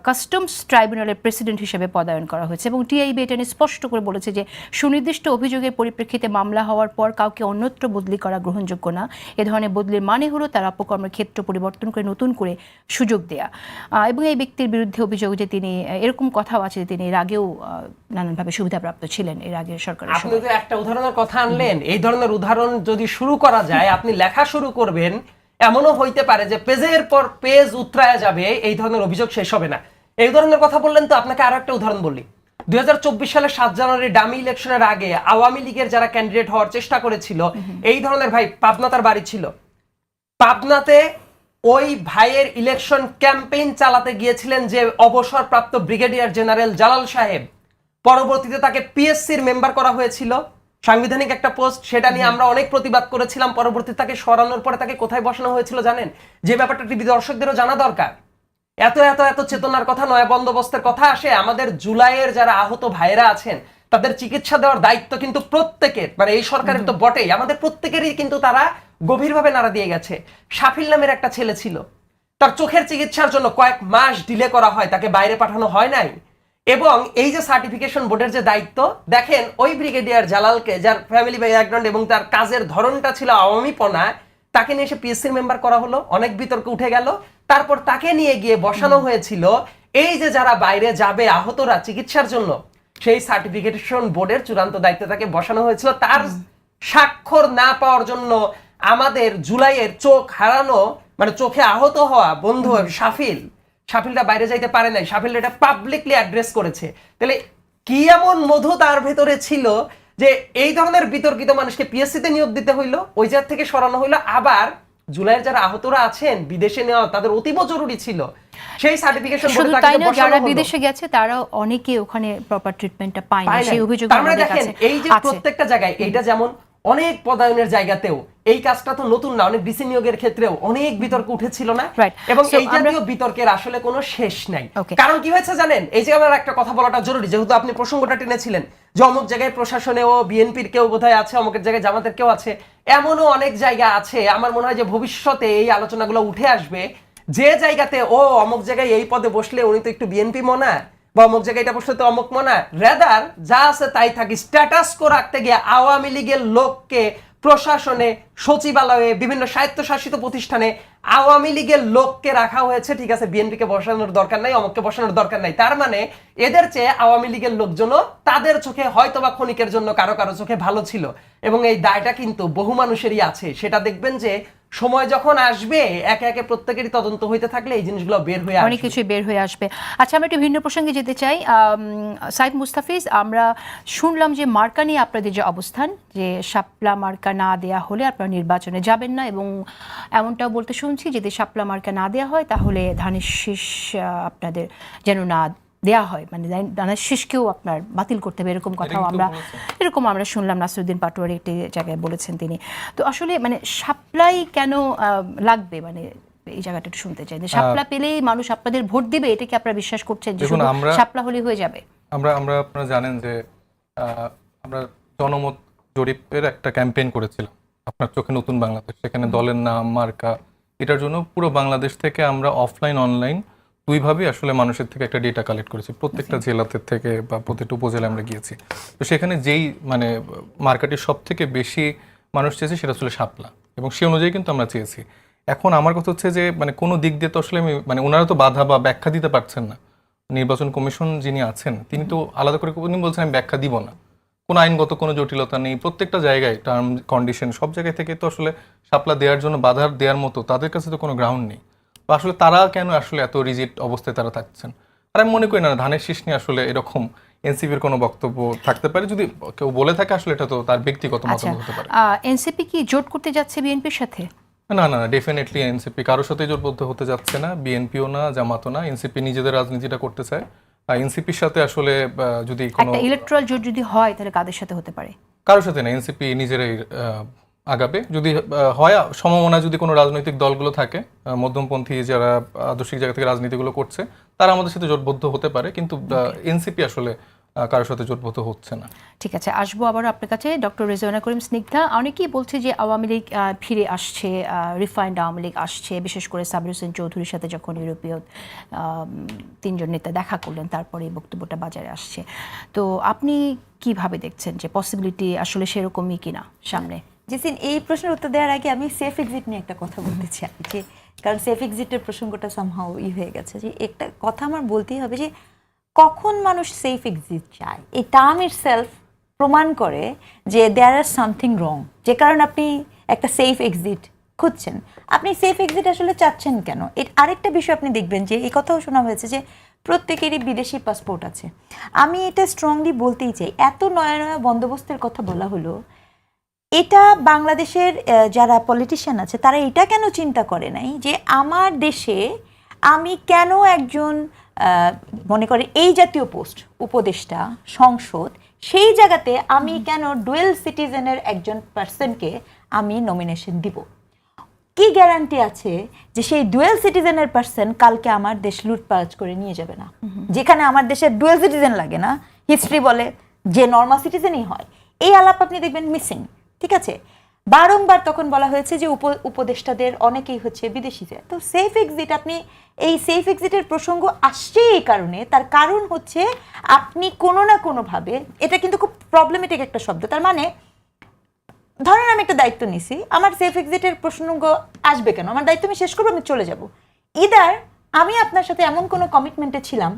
কাস্টমস ট্রাইব্যুনালের প্রেসিডেন্ট হিসেবে পদায়ন করা হয়েছে। এবং টিআইবি এটা নিয়ে স্পষ্ট করে বলেছে যে সুনির্দিষ্ট অভিযোগের পরিপ্রেক্ষিতে মামলা হওয়ার পর কাউকে অন্যত্র বদলি করা গ্রহণযোগ্য না। এ ধরনের বদলির মানে হলো তার অপকর্মের ক্ষেত্র পরিবর্তন করে নতুন করে সুযোগ দেয়া। এবং এই ব্যক্তির বিরুদ্ধে অভিযোগ যে তিনি, এরকম কথাও আছে যে তিনি এর আগেও নানানভাবে সুবিধাপ্রাপ্ত ছিলেন এর আগের সরকারের। আপনি তো একটা উদাহরণের কথা আনলেন, এই ধরনের উদাহরণ যদি শুরু করা যায়, আপনি লেখা শুরু করবেন, এমনও হইতে পারে যে পেজের পর পেজ উতরায়া যাবে, এই ধরনের অভিযোগ শেষ হবে না। এই ধরনের কথা বললেন তো আপনাকে আরো একটা উদাহরণ বলি। 2024 সালের 7 জানুয়ারি ডামি ইলেকশনের আগে আওয়ামী লীগের যারা ক্যান্ডিডেট হওয়ার চেষ্টা করেছিল, এই ধরনের ভাই, পাবনা তার বাড়ি ছিল, পাবনাতে ওই ভাইয়ের ইলেকশন ক্যাম্পেইন চালাতে গিয়েছিলেন যে অবসরপ্রাপ্ত ব্রিগেডিয়ার জেনারেল জালাল সাহেব, পরবর্তীতে তাকে পিএসসির মেম্বার করা হয়েছিল, সাংবিধানিক একটা পোস্ট, সেটা নিয়ে আমরা অনেক প্রতিবাদ করেছিলাম। পরবর্তীতে তাকে সরানোর পরে তাকে কোথায় বসানো হয়েছিল জানেন? যে ব্যাপারটা টিভি দর্শকদেরও জানা দরকার। এত এত এত চেতনার কথা নয়, বন্দোবস্তের কথা আসে, আমাদের জুলাইয়ের যারা আহত ভাইরা আছেন তাদের চিকিৎসা দেওয়ার দায়িত্ব কিন্তু প্রত্যেকের, মানে এই সরকারের তো বটেই, আমাদের প্রত্যেকেরই কিন্তু তারা গভীরভাবে নাড়া দিয়ে গেছে। শাফিল নামের একটা ছেলে ছিল, তার চোখের চিকিৎসার জন্য কয়েক মাস ডিলে করা হয়, তাকে বাইরে পাঠানো হয় নাই। এবং এই যে সার্টিফিকেশন বোর্ডের যে দায়িত্ব, দেখেন ওই ব্রিগেডিয়ার জালালকে, যার ফ্যামিলি ব্যাকগ্রাউন্ড এবং তার কাজের ধরনটা ছিল আওয়ামীপনা, তাকে নিয়ে এসে পিএসসির মেম্বার করা হলো, অনেক বিতর্ক উঠে গেল। তারপর তাকে নিয়ে গিয়ে বসানো হয়েছিল এই যে যারা বাইরে যাবে আহতরা চিকিৎসার জন্য, সেই সার্টিফিকেশন বোর্ডের চূড়ান্ত দায়িত্বে তাকে বসানো হয়েছিল। তার স্বাক্ষর না পাওয়ার জন্য আমাদের জুলাইয়ের চোখ হারানো, মানে চোখে আহত হওয়া বন্ধু শাফিলটা বাইরে যাইতে পারে নাই, শাফিল এটা পাবলিকলি অ্যাড্রেস করেছে। তাহলে কি এমন মধু তার ভেতরে ছিল যে এই ধরনের বিতর্কিত মানুষকে পিএসসিতে নিয়োগ দিতে হইলো, ওই জায়গা থেকে সরানো হইলো। আবার জুলাইয়ের যারা আহতরা আছেন বিদেশে নেওয়া, তাদের অতীব জরুরি ছিল সেই সার্টিফিকেশন বোর্ডে তাকে বসানো হলো। যারা বিদেশে গেছে তারা অনেকে ওখানে প্রপার ট্রিটমেন্টটা পায় না, সেই অভিযোগ আমাদের কাছে দেখেন এই যে প্রত্যেকটা জায়গায়, এইটা যেমন অনেক পদায়নের জায়গাতেও এই কাজটা তো নতুন না, অনেক ডিসি নিয়োগের ক্ষেত্রেও অনেক বিতর্ক উঠেছিল না, এবং এই জাতীয় বিতর্কের আসলে কোনো শেষ নাই। কারণ কি হয়েছে জানেন, এই যে আমার একটা কথা বলাটা জরুরি, যেহেতু আপনি প্রসঙ্গটা টেনেছিলেন যে অমুক জায়গায় প্রশাসনে ও বিএনপির কেউ বোধহয় আছে, অমুকের জায়গায় জামাতের কেউ আছে, এমনও অনেক জায়গা আছে। আমার মনে হয় যে ভবিষ্যতে এই আলোচনাগুলো উঠে আসবে, যে জায়গাতে ও অমুক জায়গায় এই পদে বসলে উনি তো একটু বিএনপি মনা, বা অমুক জায়গায় এটা বসলে তো অমুক মনা, রেদার যা আছে তাই থাকি, স্ট্যাটাস কো রাখতে গিয়ে আওয়ামী লীগের লোককে প্রশাসনে, সচিবালয়ে, বিভিন্ন স্বায়ত্তশাসিত প্রতিষ্ঠানে আওয়ামী লীগের লোককে রাখা হয়েছে। ঠিক আছে, বিএনপিকে বসানোর দরকার নাই, অমুককে বসানোর দরকার নাই, তার মানে এদের চেয়ে আওয়ামী লীগের লোকজনও তাদের চোখে হয়তো বা ক্ষণিকের জন্য কারো কারো চোখে ভালো ছিল। এবং এই দায়টা কিন্তু বহু মানুষেরই আছে, সেটা দেখবেন যে সময় যখন আসবে একে একে প্রত্যেকেরই তদন্ত হইতে থাকলে এই জিনিসগুলো বের হয়ে আসবে, অনেক কিছু বের হয়ে আসবে। আচ্ছা, আমরা একটু ভিন্ন প্রসঙ্গে যেতে চাই। সাইদ মুস্তাফিজ, আমরা শুনলাম যে মার্কা নিয়ে আপনাদের যে অবস্থান, যে শাপলা মার্কা না দেয়া হলে আপনারা নির্বাচনে যাবেন না, এবং এমনটাও বলতে শুনছি যদি শাপলা মার্কা না দেয়া হয় তাহলে ধানের শীষ আপনাদের যেন না দেয়া হয়, মানে ধানের শীষকেও আপনার বাতিল করতে হবে, এরকম আমরা শুনলাম। নাসিরউদ্দিন পাটোয়ারি একটি জায়গায় বলেছেন তিনি। তো আসলে মানে শাপলাই কেন লাগবে, মানে এই জায়গাটা একটু শুনতে চাই। শাপলা পেলেই মানুষ আপনাদের ভোট দিবে, এটা কি আপনারা বিশ্বাস করছেন যে শাপলা হলেই হয়ে যাবে? আমরা আপনারা জানেন যে আমরা জনমত জরিপের একটা ক্যাম্পেইন করেছিলাম, আপনার চোখে নতুন বাংলাদেশ। সেখানে দলের নাম, মার্কা, এটার জন্য পুরো বাংলাদেশ থেকে আমরা অফলাইন অনলাইন দুইভাবে আসলে মানুষের থেকে একটা ডেটা কালেক্ট করেছি, প্রত্যেকটা জেলাতে থেকে বা প্রত্যেকটা উপজেলায় আমরা গিয়েছি। তো সেখানে যেই মানে মার্কেটের সব থেকে বেশি মানুষ চেয়েছে সেটা আসলে শাপলা, এবং সে অনুযায়ী কিন্তু আমরা চেয়েছি। এখন আমার কথা হচ্ছে যে মানে কোনো দিক দিয়ে তো আসলে আমি মানে ওনারা তো বাধা বা ব্যাখ্যা দিতে পারছেন না। নির্বাচন কমিশন যিনি আছেন তিনি তো আলাদা করে উনি বলছেন আমি ব্যাখ্যা দিব না, কোনো আইনগত কোনো জটিলতা নেই, প্রত্যেকটা জায়গায় টার্ম কন্ডিশন সব জায়গায় থেকে তো আসলে শাপলা দেওয়ার জন্য বাধা দেওয়ার মতো তাদের কাছে তো কোনো গ্রাউন্ড নেই। তো আসলে তারা কেন আসলে এত রিজিড অবস্থায় তারা থাকছেন? আর আমি মনে করি না ধানের শীষ নিয়ে আসলে এরকম এনসিপির কোনো বক্তব্য থাকতে পারে। যদি কেউ বলে থাকে আসলে এটা তো তার ব্যক্তিগত আচ্ছা, মতামত হতে পারে। এনসিপি কি জোট করতে যাচ্ছে বিএনপির সাথে? না না, ডেফিনেটলি এনসিপি কারোর সাথে জোটবদ্ধ হতে যাচ্ছে না, বিএনপিও না, জামাতও না। এনসিপি নিজেদের রাজনীতিটা করতে চায়। আর এনসিপির সাথে আসলে যদি কোনো একটা ইলেকট্রাল জোট যদি হয় তাহলে কাদের সাথে হতে পারে? কারোর সাথে না, এনসিপি নিজেরাই আগাবে। যদি হয় সমমনা যদি কোনো রাজনৈতিক দলগুলো থাকে, মধ্যমপন্থী যারা আদর্শিক জায়গা থেকে রাজনীতিগুলো করছে, তারা আমাদের সাথে জোটবদ্ধ হতে পারে, কিন্তু এনসিপি আসলে কারোর সাথে জোটবদ্ধ হচ্ছে না। ঠিক আছে, আসবো আবার আপনার কাছে। ডক্টর রেজওয়ানা করিম স্নিগ্ধা, অনেকেই বলছে যে আওয়ামী লীগ ফিরে আসছে, রিফাইন্ড আওয়ামী লীগ আসছে, বিশেষ করে সাবির হোসেন চৌধুরীর সাথে যখন ইউরোপীয় তিনজন নেতা দেখা করলেন তারপরে এই বক্তব্যটা বাজারে আসছে। তো আপনি কিভাবে দেখছেন যে পসিবিলিটি আসলে সেরকমই কিনা সামনে? জেসিন, এই প্রশ্নের উত্তর দেওয়ার আগে আমি সেফ এক্সিট নিয়ে একটা কথা বলতে চাই, যে কারণ সেফ এক্সিটের প্রসঙ্গটা সামহাও হয়ে গেছে, যে একটা কথা আমার বলতেই হবে যে কখন মানুষ সেফ এক্সিট চায়, এই টার্ম ইটসেলফ প্রমাণ করে যে দেয়ার আর সামথিং রং, যে কারণে আপনি একটা সেফ এক্সিট খুঁজছেন। আপনি সেফ এক্সিট আসলে চাচ্ছেন কেন? আরেকটা বিষয় আপনি দেখবেন যে এই কথাও শোনা হয়েছে যে প্রত্যেকেরই বিদেশি পাসপোর্ট আছে। আমি এটা স্ট্রংলি বলতেই চাই, এত নয়া নয়া বন্দোবস্তের কথা বলা হলো, এটা বাংলাদেশের যারা পলিটিশিয়ান আছে তারা এটা কেন চিন্তা করে নাই যে আমার দেশে আমি কেন একজন মনে করে এই জাতীয় পোস্ট, উপদেষ্টা, সংসদ, সেই জায়গাতে আমি কেন ডুয়েল সিটিজেনের একজন পার্সনকে আমি নমিনেশন দিব? কি গ্যারান্টি আছে যে সেই ডুয়েল সিটিজেনের পার্সন কালকে আমার দেশ লুটপাট করে নিয়ে যাবে না? যেখানে আমার দেশের ডুয়েল সিটিজেন লাগে না, হিস্ট্রি বলে যে নর্মাল সিটিজেনই হয়। এই আলাপ আপনি দেখবেন মিসিং। ঠিক আছে, বারংবার তখন বলা হয়েছে যে উপদেষ্টাদের অনেকেই হচ্ছে বিদেশিতে। তো সেফ এক্সিট, আপনি এই সেফ এক্সিটের প্রসঙ্গ আসছে এই কারণে, তার কারণ হচ্ছে আপনি কোনো না কোনোভাবে, এটা কিন্তু খুব প্রবলেমেটিক একটা শব্দ, তার মানে ধরেন আমি একটা দায়িত্ব নিছি, আমার সেফ এক্সিটের প্রসঙ্গ আসবে কেন? আমার দায়িত্ব আমি শেষ করবো, আমি চলে যাব। ইদার আমি আপনার সাথে এমন কোনো কমিটমেন্টে ছিলাম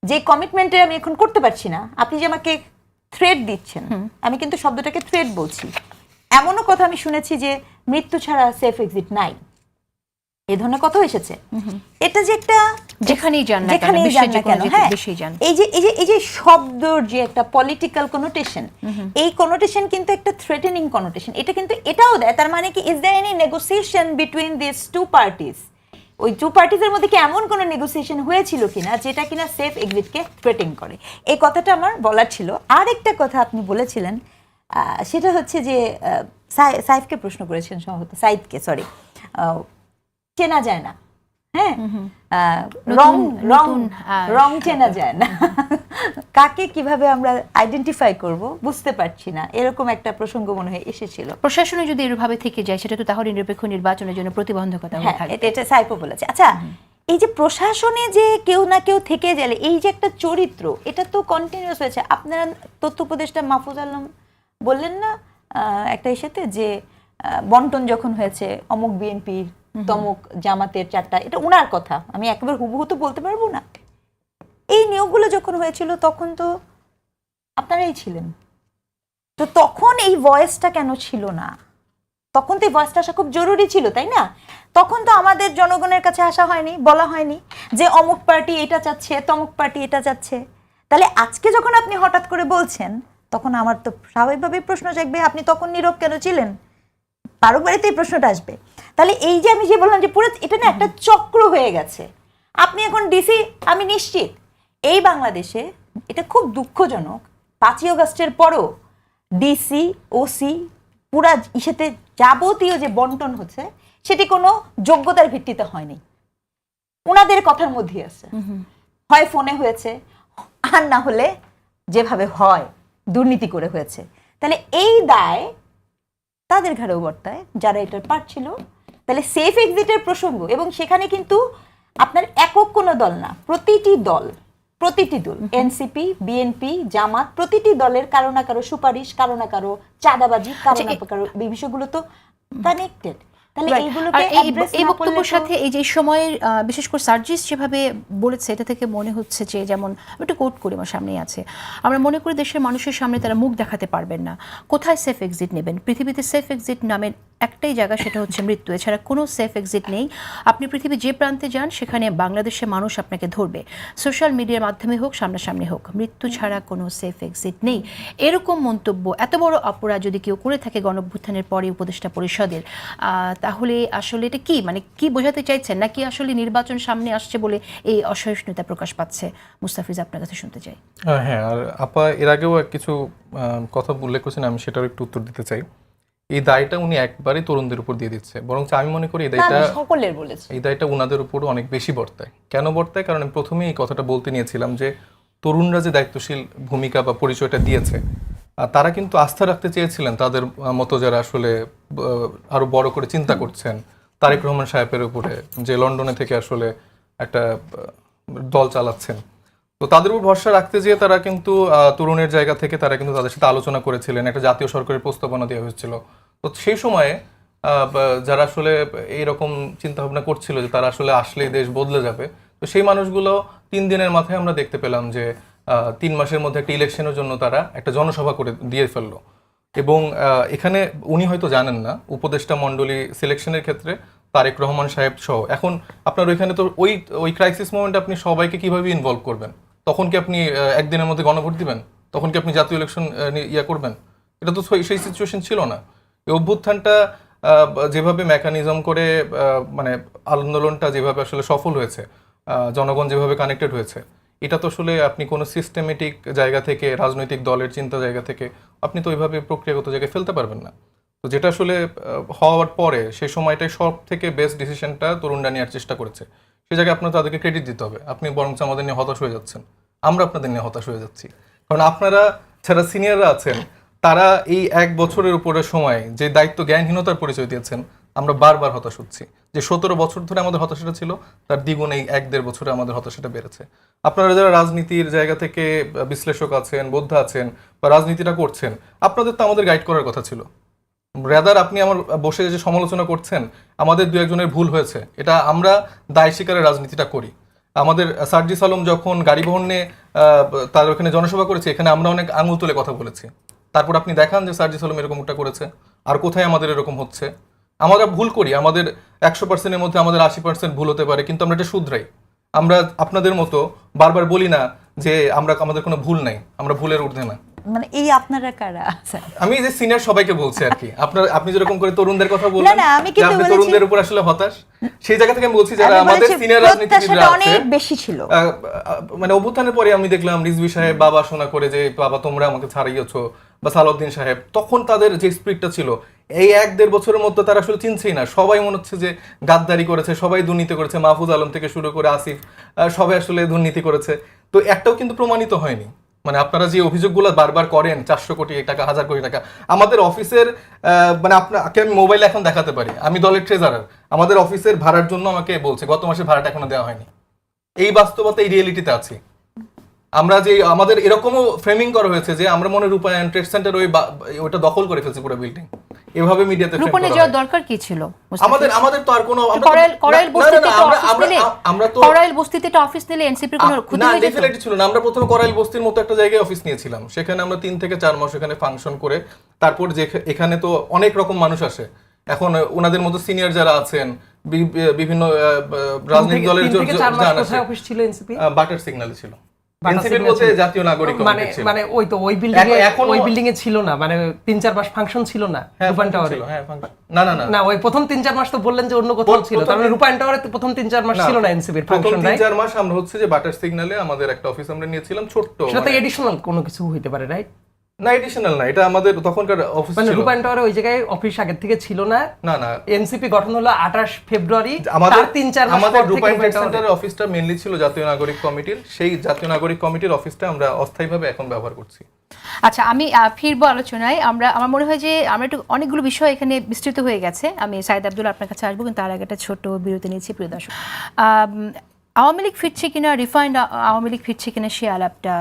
যে কমিটমেন্টে আমি এখন করতে পারছি না, আপনি যে আমাকে থ্রেট দিচ্ছেন, আমি কিন্তু শব্দটাকে থ্রেট বলছি। এমনও কথা আমি শুনেছি যে মৃত্যু ছাড়া সেফ এক্সিট নাই, এই ধরনের কথা এসেছে। এটা যে একটা যেখানেই যান না কেন, হ্যাঁ, দেশেই যান, এই যে শব্দর যে একটা পলিটিক্যাল কনোটেশন, এই কনোটেশন কিন্তু একটা থ্রেটেনিং কনোটেশন। এটা কিন্তু এটাও দেয়, তার মানে কি is there any negotiation between this two parties? ওই টু পার্টিজের মধ্যে কি এমন কোনো নেগোসিয়েশন হয়েছিল কিনা যেটা কিনা সেফ এক্সিটকে থ্রেটিং করে? এই কথাটা আমার বলার ছিল। আরেকটা কথা আপনি বলেছিলেন, সেটা হচ্ছে যে সাইফকে প্রশ্ন করেছেন, সম্ভবত সাইদকে, সরি, চেনা যায় না। হ্যাঁ, রং চেনা যায় না, কাকে কিভাবে আমরা আইডেন্টিফাই করব বুঝতে পারছি না, এরকম একটা প্রসঙ্গ মনে হয় এসেছিল। প্রশাসনে যদি এভাবে থেকে যায় সেটা তো তাহলে নিরপেক্ষ নির্বাচনের জন্য প্রতিবন্ধকতা হয়ে থাকবে। এটা সাইফও বলেছে। আচ্ছা, এই যে প্রশাসনে যে কেউ না কেউ থেকে গেলে এই যে একটা চরিত্র, এটা তো কন্টিনিউয়াস হয়েছে। আপনারা তথ্য উপদেষ্টা মাহফুজ আলম বললেন না একটা ইস্যুতে যে বন্টন যখন হয়েছে অমুক বিএনপির, তমুক জামাতের চারটা, এটা উনার কথা, আমি একেবারে হুবহু তো বলতে পারবো না। এই নিয়োগগুলো যখন হয়েছিল তখন তো আপনারাই ছিলেন, তো তখন এই ভয়েসটা কেন ছিল না? তখন তো এই ভয়েসটা আসা খুব জরুরি ছিল, তাই না? তখন তো আমাদের জনগণের কাছে আসা হয়নি, বলা হয়নি যে অমুক পার্টি এটা চাচ্ছে, তমুক পার্টি এটা চাচ্ছে। তাহলে আজকে যখন আপনি হঠাৎ করে বলছেন, তখন আমার তো স্বাভাবিকভাবেই প্রশ্ন জাগবে, আপনি তখন নীরব কেন ছিলেন? বারবারই এই প্রশ্নটা আসবে। তাহলে এই যে আমি যে বললাম যে পুরো এটা না একটা চক্র হয়ে গেছে। আপনি এখন ডিসি, আমি নিশ্চিত এই বাংলাদেশে এটা খুব দুঃখজনক, 5ই আগস্টের পরও ডিসি, ওসি, পুরা ইসেতে যাবতীয় যে বন্টন হচ্ছে সেটি কোনো যোগ্যতার ভিত্তিতে হয়নি, ওনাদের কথার মধ্যে আছে। হয় ফোনে হয়েছে, আর না হলে যেভাবে হয় দুর্নীতি করে হয়েছে। তাহলে এই দায় তাদের ঘাড়েও বর্তায় যারা এটার পার্ট ছিল। তাহলে সেফ এক্সিটের প্রসঙ্গ, এবং সেখানে কিন্তু আপনার একক কোনো দল না, প্রতিটি দল এনসিপি, বিএনপি, জামাত, প্রতিটি দলের কারো না কারো সুপারিশ, কারো না কারো চাঁদাবাজি, কারো না কারো এই বিষয়গুলো তো কানেক্টেড। তাহলে এইগুলোকে এই বক্তব্যের সাথে এই যে সময়ের বিশেষ করে সার্জিস যেভাবে বলেছে এটা থেকে মনে হচ্ছে যে, যেমন একটু কোট করি, আমার সামনেই আছে, আমরা মনে করি দেশের মানুষের সামনে তারা মুখ দেখাতে পারবেন না, কোথায় সেফ এক্সিট নেবেন? পৃথিবীতে সেফ এক্সিট নামের একটাই জায়গা, সেটা হচ্ছে মৃত্যু, এছাড়া কোনো সেফ এক্সিট নেই। আপনি পৃথিবীর যে প্রান্তে যান সেখানে বাংলাদেশের মানুষ আপনাকে ধরবে, সোশ্যাল মিডিয়ার মাধ্যমে হোক, সামনাসামনি হোক, মৃত্যু ছাড়া কোনো সেফ এক্সিট নেই। এরকম মন্তব্য, এত বড় অপরাধ যদি কেউ করে থাকে গণঅভ্যুত্থানের পরে উপদেষ্টা পরিষদের, তাহলে আসলে এটা কি, মানে কি বোঝাতে চাইছেন? নাকি আসলে নির্বাচন সামনে আসছে বলে এই অসহিষ্ণুতা প্রকাশ পাচ্ছে? মুস্তাফিজ, আপনার কাছে শুনতে চাই। হ্যাঁ, আর আপা এর আগেও কিছু কথা উল্লেখ করেছেন, আমি সেটারও একটু উত্তর দিতে চাই। এই দায়টা উনি একবারই তরুণদের উপর দিয়ে দিচ্ছে, বরং আমি মনে করি এই দায়টা সকলের বলেছে, এই দায়টা উনাদের উপরও অনেক বেশি বর্তায়। কেন বর্তায়? কারণ আমি প্রথমেই এই কথাটা বলতে নিয়েছিলাম যে তরুণরা যে দায়িত্বশীল ভূমিকা বা পরিচয়টা দিয়েছে, তারা কিন্তু আস্থা রাখতে চেয়েছিলেন তাদের মতো যারা আসলে আরো বড় করে চিন্তা করছেন, তারেক রহমান সাহেবের উপরে, যে লন্ডনে থেকে আসলে একটা দল চালাচ্ছেন। তো তাদের উপর ভরসা রাখতে যেয়ে তারা কিন্তু তরুণের জায়গা থেকে তারা কিন্তু তাদের সাথে আলোচনা করেছিলেন, একটা জাতীয় সরকারের প্রস্তাবনা দেওয়া হয়েছিল। তো সেই সময়ে যারা আসলে এইরকম চিন্তা ভাবনা করছিল যে তারা আসলে আসলেই দেশ বদলে যাবে, তো সেই মানুষগুলো 3 দিনের মাথায় আমরা দেখতে পেলাম যে 3 মাসের মধ্যে একটা ইলেকশনের জন্য তারা একটা জনসভা করে দিয়ে ফেললো। এবং এখানে উনি হয়তো জানেন না, উপদেষ্টা মণ্ডলী সিলেকশনের ক্ষেত্রে তারেক রহমান সাহেব সহ, এখন আপনার ওইখানে তো ওই ক্রাইসিস মোমেন্টে আপনি সবাইকে কিভাবে ইনভলভ করবেন? তখন কি আপনি একদিনের মধ্যে গণভোট দিবেন? তখন কি আপনি জাতীয় ইলেকশন করবেন? এটা তো সেই সিচুয়েশন ছিল না। এই অভ্যুত্থানটা যেভাবে মেকানিজম করে, মানে আন্দোলনটা যেভাবে আসলে সফল হয়েছে, জনগণ যেভাবে কানেক্টেড হয়েছে, এটা তো আসলে আপনি কোনো সিস্টেমেটিক জায়গা থেকে, রাজনৈতিক দলের চিন্তা জায়গা থেকে আপনি তো ওইভাবে প্রক্রিয়াগত জায়গায় ফেলতে পারবেন না। তো যেটা আসলে হওয়ার পরে সেই সময়টাই সব থেকে বেস্ট ডিসিশনটা তরুণরা নেওয়ার চেষ্টা করেছে, সেই জায়গায় আপনার তাদেরকে ক্রেডিট দিতে হবে। আপনি বরঞ্চ আমাদের নিয়ে হতাশ হয়ে যাচ্ছেন, আমরা আপনাদের নিয়ে হতাশ হয়ে যাচ্ছি। কারণ আপনারা যারা সিনিয়ররা আছেন, তারা এই 1 বছরের উপরে সময় যে দায়িত্ব জ্ঞানহীনতার পরিচয় দিয়েছেন, আমরা বারবার হতাশ হচ্ছি। যে 17 বছর ধরে আমাদের হতাশাটা ছিল, তার দ্বিগুণ এই 1-1.5 বছরে আমাদের হতাশাটা বেড়েছে। আপনারা যারা রাজনীতির জায়গা থেকে বিশ্লেষক আছেন, বোদ্ধা আছেন, বা রাজনীতিটা করছেন, আপনাদের তো আমাদের গাইড করার কথা ছিল। রাদার আপনি আমার বসে যে সমালোচনা করছেন, আমাদের 2-1 ভুল হয়েছে, এটা আমরা দায় স্বীকারের রাজনীতিটা করি। আমাদের সার্জিস আলম যখন গাড়ি বহন নিয়ে তার ওখানে জনসভা করেছে, এখানে আমরা অনেক আঙুল তুলে কথা বলেছি। তারপর আপনি দেখান যে সার্জিস আলম এরকমটা করেছে, আর কোথায় আমাদের এরকম হচ্ছে। আমরা ভুল করি, আমাদের 100%-এর মধ্যে আমাদের 80% ভুল হতে পারে, কিন্তু আমরা এটা শুধরাই। আমরা আপনাদের মতো বারবার বলি না যে আমাদের কোনো ভুল নাই, আমরা ভুলের ঊর্ধ্বে না। মানে এই আপনারা কারা? আমি যে সিনিয়র সবাইকে বলছি আর কি, আপনি যেরকম করে তরুণদের কথা বললেন, আপনি তরুণদের উপর আসলে হতাশ, সেই জায়গা থেকে আমি বলছি যারা আমাদের সিনিয়র রাজনীতিবিদরা আছে, অনেক বেশি ছিল। মানে অভ্যুত্থানের পরে আমি দেখলাম রিজভী সাহেব বাবা শোনা করে যে বাবা তোমরা আমাকে ছাড়িয়েছো, বা সালাউদ্দিন সাহেব, তখন তাদের যে স্পিরিটটা ছিল, এই 1-1.5 বছরের মধ্যে তারা আসলে চিনছেই না। সবাই মনে হচ্ছে যে গাদ্দারি করেছে, সবাই দুর্নীতি করেছে, মাহফুজ আলম থেকে শুরু করে আসিফ, সবাই আসলে দুর্নীতি করেছে। তো একটাও কিন্তু প্রমাণিত হয়নি। মানে আপনারা যে অভিযোগগুলো বারবার করেন, 400 কোটি টাকা, 1000 কোটি টাকা, আমাদের অফিসের মানে আপনাকে আমি মোবাইলে এখন দেখাতে পারি, আমি দলের ট্রেজারার, আমাদের অফিসের ভাড়ার জন্য আমাকে বলছে গত মাসের ভাড়াটা এখনো দেওয়া হয়নি। এই বাস্তবতা, এই রিয়েলিটিতে আছি আমরা। যে আমাদের এরকমও ফ্রেমিং করা হয়েছে যে আমরা মনে রূপায়ণ ট্রেড সেন্টার ওইটা দখল করে ফেলছি পুরো বিল্ডিং, এভাবে মিডিয়াতে রূপনে যাওয়ার দরকার কি ছিল? আমাদের তো আর কোনো, করাইল বস্তিতে একটা অফিস নিলে এনসিপির কোনো ক্ষতি হয়ে যেত? ডেফিনেটলি ছিল না। আমরা প্রথমে করাইল বস্তির মতো একটা জায়গায় অফিস নিয়েছিলাম, সেখানে আমরা 3 থেকে 4 মাস এখানে ফাংশন করে, তারপর যে এখানে তো অনেক রকম মানুষ আসে, এখন ওনাদের মতো সিনিয়র যারা আছেন, বিভিন্ন রাজনৈতিক দলের অফিস ছিল এনসিপি, বাটার সিগন্যালে ছিল। এনসিপির বলতে জাতীয় নাগরিক কমিটি ছিল, মানে ওই তো ওই বিল্ডিং এ, ওই বিল্ডিং এ ছিল না, মানে 3-4 মাস ফাংশন ছিল না রূপায়ণ টাওয়ারে। না না, ওই প্রথম 3-4 মাস তো বললেন যে অন্য কোথাও ছিল, তার মানে রূপায়ণ টাওয়ারে প্রথম 3-4 মাস ছিল না এনসিপির ফাংশন। 3-4 মাস আমরা হচ্ছে যে বাটার সিগন্যালে আমাদের একটা অফিস আমরা নিয়েছিলাম ছোট্ট, সেটা তো এডিশনাল কোনো কিছু হইতে পারে, রাইট? না এডিশনাল না, এটা আমাদের তখনকার অফিস মানে ছিল। রূপায়ণ টাওয়ারে ওই জায়গায় অফিস আগের থেকে ছিল না। না না, এনসিপি গঠন হলো 28 ফেব্রুয়ারি, আমাদের তার 3-4 মাস আমাদের পর থেকে রূপায়ণ রূপায়ণ টাওয়ারে- সেন্টারের অফিসটা মেইনলি ছিল জাতীয় নাগরিক কমিটির, সেই জাতীয় নাগরিক কমিটির অফিসটা আমরা অস্থায়ীভাবে এখন ব্যবহার করছি। আচ্ছা, আমি ফিরবো আলোচনায়। আমার মনে হয় যে আমরা একটু অনেকগুলো বিষয় এখানে বিস্তৃত হয়ে গেছে। আমি সাইদ আব্দুল আপনার কাছে আসবো, কিন্তু তার আগে একটা ছোট বিরতি নিয়েছি। প্রিয় দর্শক, আওয়ামী লীগ ফিরছে কিনা, রিফাইন্ড আওয়ামী লীগ ফিরছে কিনা, সে আলাপটা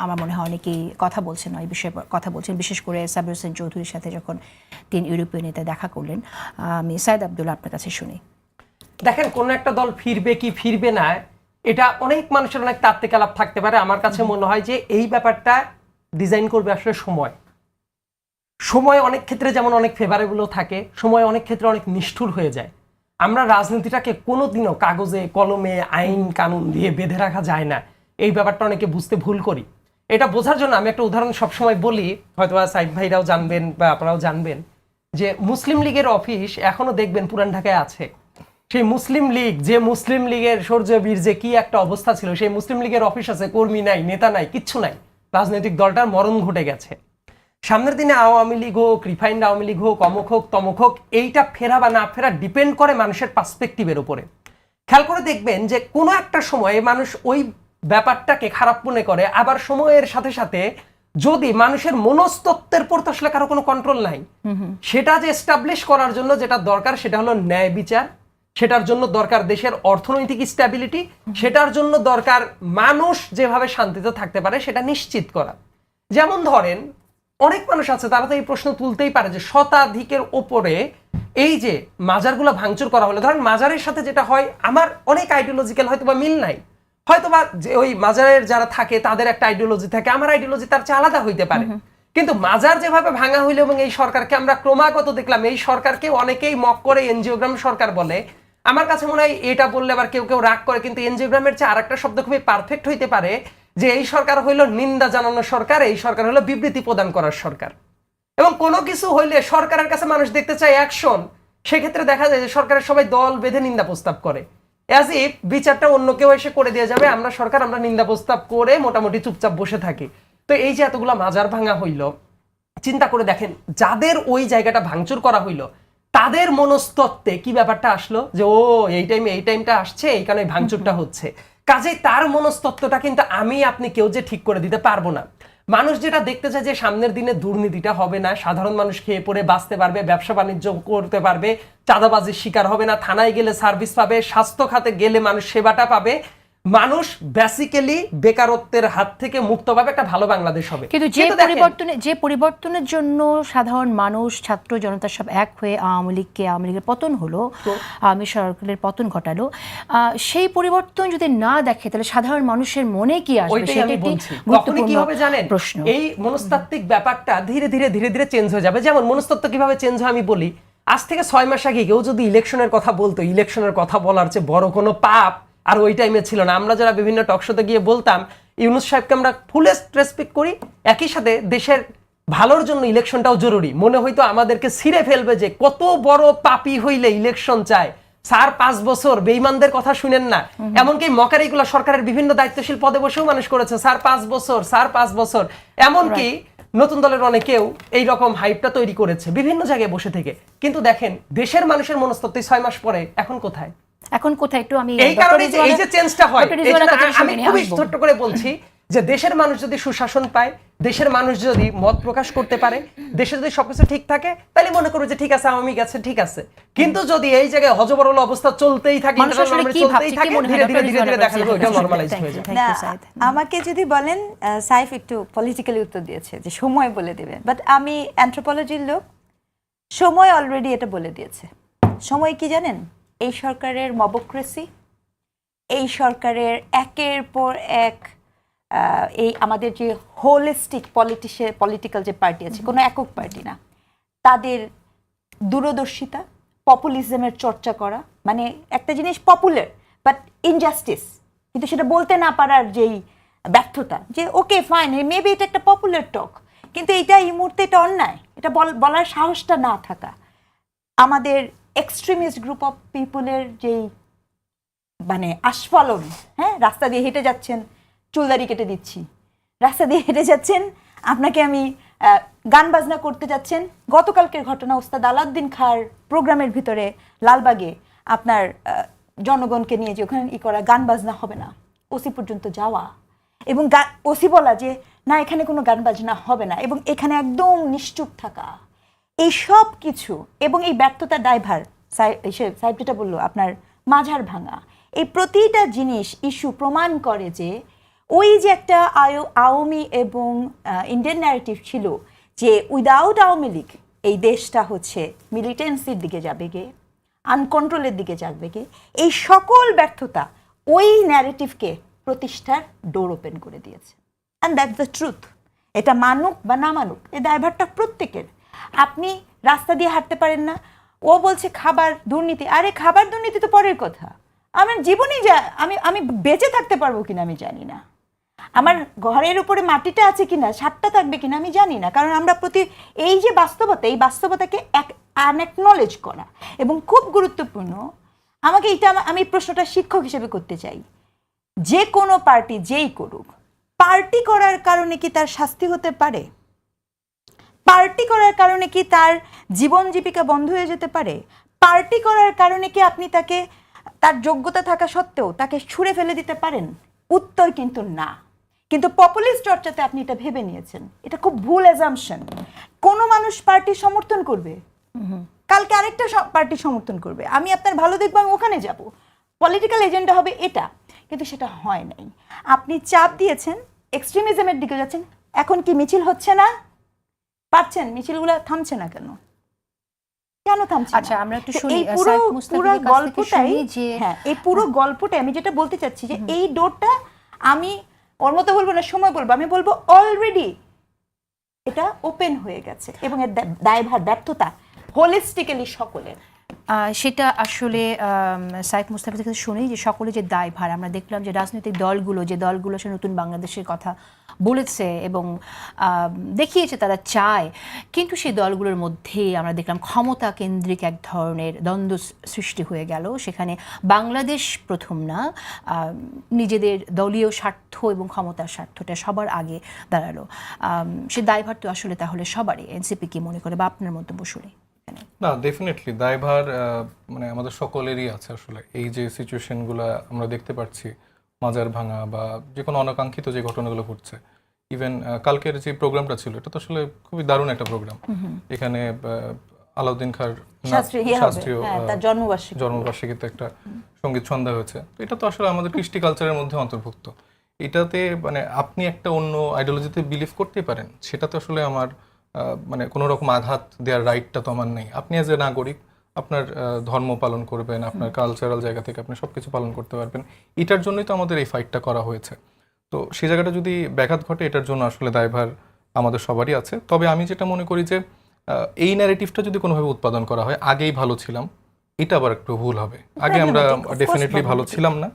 আমার মনে হয় অনেকেই কথা বলছেন, এই বিষয়ে কথা বলছেন, বিশেষ করে সাবির হোসেন চৌধুরীর সাথে যখন 3 ইউরোপীয় নেতা দেখা করলেন। আমি সাইদ আব্দুল আপনার কাছে শুনি। দেখেন, কোন একটা দল ফিরবে কি ফিরবে না, এটা অনেক মানুষের অনেক তাত্ত্বিক আলাপ থাকতে পারে। আমার কাছে মনে হয় যে এই ব্যাপারটা ডিজাইন করবে আসলে সময় অনেক ক্ষেত্রে যেমন অনেক ফেভারেবলও থাকে, সময় অনেক ক্ষেত্রে অনেক নিষ্ঠুর হয়ে যায়। আমরা রাজনীতিটাকে কোনোদিনও কাগজে কলমে আইন কানুন দিয়ে বেঁধে রাখা যায় না, এই ব্যাপারটা অনেকে বুঝতে ভুল করি। এটা বোঝার জন্য আমি একটা উদাহরণ সবসময় বলি, হয়তো সাইদ ভাইরাও জানবেন বা আপনারাও জানবেন, যে মুসলিম লীগের অফিস এখনো দেখবেন পুরান ঢাকায় আছে। সেই মুসলিম লীগ, যে মুসলিম লীগের সূর্যবীর যে কি একটা অবস্থা ছিল, সেই মুসলিম লীগের অফিস আছে, কর্মী নাই, নেতা নাই, কিচ্ছু নাই। রাজনৈতিক দলটার মরণ ঘটে গেছে। সামনের দিনে আওয়ামী লীগ হোক, রিফাইন্ড আওয়ামী লীগ হোক, অমুক হোক তমুক হোক, এইটা ফেরা বা না ফেরা ডিপেন্ড করে মানুষের পার্সপেক্টিভের উপরে। খেয়াল করে দেখবেন যে কোনো একটা সময়ে মানুষ ওই ব্যাপারটাকে খারাপ মনে করে, আবার সময়ের সাথে সাথে যদি মানুষের মনস্তত্ত্বের পর তো আসলে কারো কোনো কন্ট্রোল নাই, সেটা যে এস্টাবলিশ করার জন্য যেটা দরকার সেটা হলো ন্যায় বিচার, সেটার জন্য দরকার দেশের অর্থনৈতিক স্ট্যাবিলিটি, সেটার জন্য দরকার মানুষ যেভাবে শান্তিতে থাকতে পারে সেটা নিশ্চিত করা। যেমন ধরেন, অনেক মানুষ আছে তারা তো এই প্রশ্ন তুলতেই পারে যে শতাধিকের ওপরে এই যে মাজারগুলো ভাঙচুর করা হলো, ধরেন মাজারের সাথে যেটা হয়, আমার অনেক আইডিওলজিক্যাল হয়তো বা মিল নাই, হয়তোবা যে ওই মাজারের যারা থাকে তাদের একটা আইডিওলজি থাকে, আমার আইডিওলজি তার চেয়ে আলাদা হইতে পারে, কিন্তু মাজার যেভাবে ভাঙা হইলো এবং এই সরকারকে আমরা ক্রমাগত দেখলাম, এই সরকারকে অনেকেই মক করে এনজিওগ্রাম সরকার বলে। আমার কাছে মনে হয় এটা বললে আবার কেউ কেউ রাগ করে, কিন্তু এনজিওগ্রামের চেয়ে আরেকটা শব্দ খুবই পারফেক্ট হইতে পারে, যে এই সরকার হইলো নিন্দা জানানোর সরকার, এই সরকার হলো বিবৃতি প্রদান করার সরকার। এবং কোনো কিছু হইলে সরকারের কাছে মানুষ দেখতে চায় অ্যাকশন, সেক্ষেত্রে দেখা যায় যে সরকারের সবাই দল বেঁধে নিন্দা প্রস্তাব করে, অ্যাজ ইফ বিচারটা অন্য কেউ এসে করে দিয়ে যাবে, আমরা সরকার আমরা নিন্দা প্রস্তাব করে মোটামুটি চুপচাপ বসে থাকি। তো এই যে এতগুলা মাজার ভাঙা হইল, চিন্তা করে দেখেন যাদের ওই জায়গাটা ভাঙচুর করা হইলো তাদের মনস্তত্ত্বে কি ব্যাপারটা আসলো, যে ও এই টাইমটা আসছে, এই কারণে ভাঙচুরটা হচ্ছে। কাজেই তার মনস্তত্ত্বটা কিন্তু আমি আপনি কেউ যে ঠিক করে দিতে পারবো না। মানুষ যেটা দেখতে চায় যে সামনের দিনে দুর্নীতিটা হবে না, সাধারণ মানুষ খেয়ে পড়ে বাঁচতে পারবে, ব্যবসা বাণিজ্য করতে পারবে, চাঁদাবাজির শিকার হবে না, থানায় গেলে সার্ভিস পাবে, স্বাস্থ্য খাতে গেলে মানুষ সেবাটা পাবে, মানুষ বেসিক্যালি বেকারত্বের হাত থেকে মুক্ত পাবে, একটা ভালো বাংলাদেশ হবে। কিন্তু যে পরিবর্তনের জন্য সাধারণ মানুষ, ছাত্র জনতা সব এক হয়ে আওয়ামী লীগের পতন হলো, আওয়ামী সরকারের পতন ঘটালো, সেই পরিবর্তন যদি না দেখে তাহলে সাধারণ মানুষের মনে কি আসবে, ওইটাই সেটা আমি একটি বলছি। তখনই গুরুত্বপূর্ণ কি হবে জানেন, প্রশ্ন। এই মনস্তাত্ত্বিক ব্যাপারটা ধীরে ধীরে চেঞ্জ হয়ে যাবে। যেমন মনস্তত্ত্ব কিভাবে চেঞ্জ হয় আমি বলি, আজ থেকে 6 মাস আগে কেউ যদি ইলেকশনের কথা বলতো, ইলেকশনের কথা বলার চেয়ে বড় কোনো পাপ আর ওই টাইমে ছিল না। আমরা যারা বিভিন্ন টকশোতে গিয়ে বলতাম ইউনূস সাহেবকে আমরা ফুলেস্ট রেসপেক্ট করি, একই সাথে দেশের ভালোর জন্য ইলেকশনটাও জরুরি, মনে হয়তো আমাদেরকে ছিঁড়ে ফেলবে যে কত বড় পাপী হইলে ইলেকশন চায়, স্যার 5 বছর বেঈমানদের কথা শুনেন না। এমনকি মকারিগুলো সরকারের বিভিন্ন দায়িত্বশীল পদে বসেও মানুষ করেছে, স্যার 5 বছর, স্যার 5 বছর। এমনকি নতুন দলের অনেকেও এই রকম হাইপটা তৈরি করেছে বিভিন্ন জায়গায় বসে থেকে। কিন্তু দেখেন দেশের মানুষের মনস্তত্ত্ব 6 মাস পরে এখন কোথায়? একটু আমি এই কারণে এই যে চেঞ্জটা হয়, আমি খুবই ছোট্ট করে বলছি যে দেশের মানুষ যদি সুশাসন পায়, দেশের মানুষ যদি মত প্রকাশ করতে পারে, দেশে যদি সবকিছু ঠিক থাকে, তাহলে মনে করবে যে ঠিক আছে আওয়ামী গেছে, ঠিক আছে। কিন্তু যদি এই জায়গায় হজবরল অবস্থা চলতেই থাকে, চলতেই থাকে, ধীরে ধীরে দেখা যাবে ওইটা নরমালাইজ হয়ে যাবে। আমাকে যদি বলেন, সাইফ একটু পলিটিক্যালি উত্তর দিয়েছে যে সময় বলে দেবে, বাট আমি অ্যানথ্রোপোলজির লোক, সময় অলরেডি এটা বলে দিয়েছে। সময় কি জানেন? এই সরকারের মবক্রেসি, এই সরকারের একের পর এক এই আমাদের যে হোলিস্টিক পলিটিক্যাল যে পার্টি আছে, কোনো একক পার্টি না, তাদের দূরদর্শিতা, পপুলিজমের চর্চা করা, মানে একটা জিনিস পপুলার বাট ইনজাস্টিস, কিন্তু সেটা বলতে না পারার যেই ব্যর্থতা, যে ওকে ফাইন মেবি এটা একটা পপুলার টক, কিন্তু এটা এই মুহূর্তে এটা অন্যায়, এটা বলার সাহসটা না থাকা, আমাদের এক্সট্রিমিস্ট গ্রুপ অফ পিপলের যেই মানে আস্ফালন, হ্যাঁ, রাস্তা দিয়ে হেঁটে যাচ্ছেন চুলদারি কেটে দিচ্ছি, রাস্তা দিয়ে হেঁটে যাচ্ছেন আপনাকে আমি গান বাজনা করতে যাচ্ছেন। গতকালকের ঘটনা, ওস্তাদ আলাউদ্দিন খাঁর প্রোগ্রামের ভিতরে লালবাগে আপনার জনগণকে নিয়ে যে ওখানে করা, গান বাজনা হবে না, ওসি পর্যন্ত যাওয়া এবং ওসি বলা যে না এখানে কোনো গান বাজনা হবে না, এবং এখানে একদম নিশ্চুপ থাকা, এই সব কিছু এবং এই ব্যর্থতার দায়ভার সাহেবটা বললো আপনার মাঝার ভাঙা, এই প্রতিটা জিনিস ইস্যু প্রমাণ করে যে ওই যে একটা আওয়ামী এবং ইন্ডিয়ান ন্যারেটিভ ছিল যে উইদাউট আওয়ামী লীগ এই দেশটা হচ্ছে মিলিটেন্সির দিকে যাবে গে, আনকন্ট্রোলের দিকে যাবে গে, এই সকল ব্যর্থতা ওই ন্যারেটিভকে প্রতিষ্ঠার ডোর ওপেন করে দিয়েছে। And that's the truth. এটা মানুক বা না মানুক, এই দায়ভারটা প্রত্যেকের। আপনি রাস্তা দিয়ে হাঁটতে পারেন না, ও বলছে খাবার দুর্নীতি, আরে খাবার দুর্নীতি তো পরের কথা, আমার জীবনেই আমি বেঁচে থাকতে পারবো কিনা আমি জানি না, আমার ঘরের উপরে মাটিটা আছে কিনা, ছাদটা থাকবে কিনা আমি জানি না, কারণ আমরা এই যে বাস্তবতা, এই বাস্তবতাকে আনএকনলেজ করা এবং খুব গুরুত্বপূর্ণ। আমাকে আমি প্রশ্নটা শিক্ষক হিসেবে করতে চাই, যে কোনো পার্টি যেই করুক, পার্টি করার কারণে কি তার শাস্তি হতে পারে? পার্টি করার কারণে কি তার জীবন জীবিকা বন্ধ হয়ে যেতে পারে? পার্টি করার কারণে কি আপনি তাকে তার যোগ্যতা থাকা সত্ত্বেও তাকে ছুঁড়ে ফেলে দিতে পারেন? উত্তর কিন্তু না। কিন্তু পপুলিস্ট চর্চাতে আপনি এটা ভেবে নিয়েছেন, এটা খুব ভুল অ্যাজাম্পশন। কোনো মানুষ পার্টি সমর্থন করবে, কালকে আরেকটা পার্টি সমর্থন করবে, আমি আপনার ভালো দেখবো, আমি ওখানে যাব, পলিটিক্যাল এজেন্ডা হবে এটা, কিন্তু সেটা হয় নাই। আপনি চাপ দিয়েছেন, এক্সট্রিমিজমের দিকে যাচ্ছেন। এখন কি মিছিল হচ্ছে না? পাচ্ছেন, মিছিলগুলো থামছে না কেন? কেন থামছে? আচ্ছা, আমরা একটু শুনি এই পুরো গল্পটাই, হ্যাঁ, এই পুরো গল্পটাই আমি যেটা বলতে চাচ্ছি যে এই ডোরটা, আমি ওর মতো বলবো না, সময় বলবো, আমি বলবো অলরেডি এটা ওপেন হয়ে গেছে এবং এর দায়ভার, ব্যর্থতা হোলিস্টিক্যালি সকলের। সেটা আসলে সাইফ মুস্তাফিজের কাছে শুনি যে সকলে যে দায়ভার, আমরা দেখলাম যে রাজনৈতিক দলগুলো সে নতুন বাংলাদেশের কথা বলেছে এবং দেখিয়েছে তারা চায়, কিন্তু সেই দলগুলোর মধ্যে আমরা দেখলাম ক্ষমতা কেন্দ্রিক এক ধরনের দ্বন্দ্ব সৃষ্টি হয়ে গেল। সেখানে বাংলাদেশ প্রথম না, নিজেদের দলীয় স্বার্থ এবং ক্ষমতার স্বার্থটা সবার আগে দাঁড়ালো। সে দায়ভার তো আসলে তাহলে সবারই, এনসিপি কি মনে করে বা আপনার মন্তব্য শুনে? না, ডেফিনেটলি দায়ভার মানে আমাদের সকলেরই আছে আসলে। এই যে সিচুয়েশনগুলো আমরা দেখতে পাচ্ছি, মাজার ভাঙা বা যে কোনো অনাকাঙ্ক্ষিত যে ঘটনাগুলো ঘটছে, ইভেন কালকের যে প্রোগ্রামটা ছিল এটা তো আসলে খুবই দারুণ একটা প্রোগ্রাম। এখানে আলাউদ্দিন খাঁর শাস্ত্রীয় জন্মবার্ষিকীতে একটা সঙ্গীত সন্ধ্যা হয়েছে। তো এটা তো আসলে আমাদের কৃষ্টি কালচারের মধ্যে অন্তর্ভুক্ত। এটাতে মানে আপনি একটা অন্য আইডিওলজিতে বিলিভ করতেই পারেন, সেটা তো আসলে আমার মানে কোনো রকম আঘাত দেওয়ার রাইটটা তো আমার নেই। আপনি এজ এ নাগরিক আপনার ধর্ম পালন করবেন, আপনার কালচারাল জায়গা থেকে আপনি সব কিছু পালন করতে পারবেন। এটার জন্যই তো আমাদের এই ফাইটটা করা হয়েছে। তো সেই জায়গাটা যদি ব্যাঘাত ঘটে, এটার জন্য আসলে দায়ভার আমাদের সবারই আছে। তবে আমি যেটা মনে করি যে এই ন্যারেটিভটা যদি কোনোভাবে উৎপাদন করা হয়, আগেই ভালো ছিলাম, এটা আবার একটু ভুল হবে। আগে আমরা ডেফিনেটলি ভালো ছিলাম না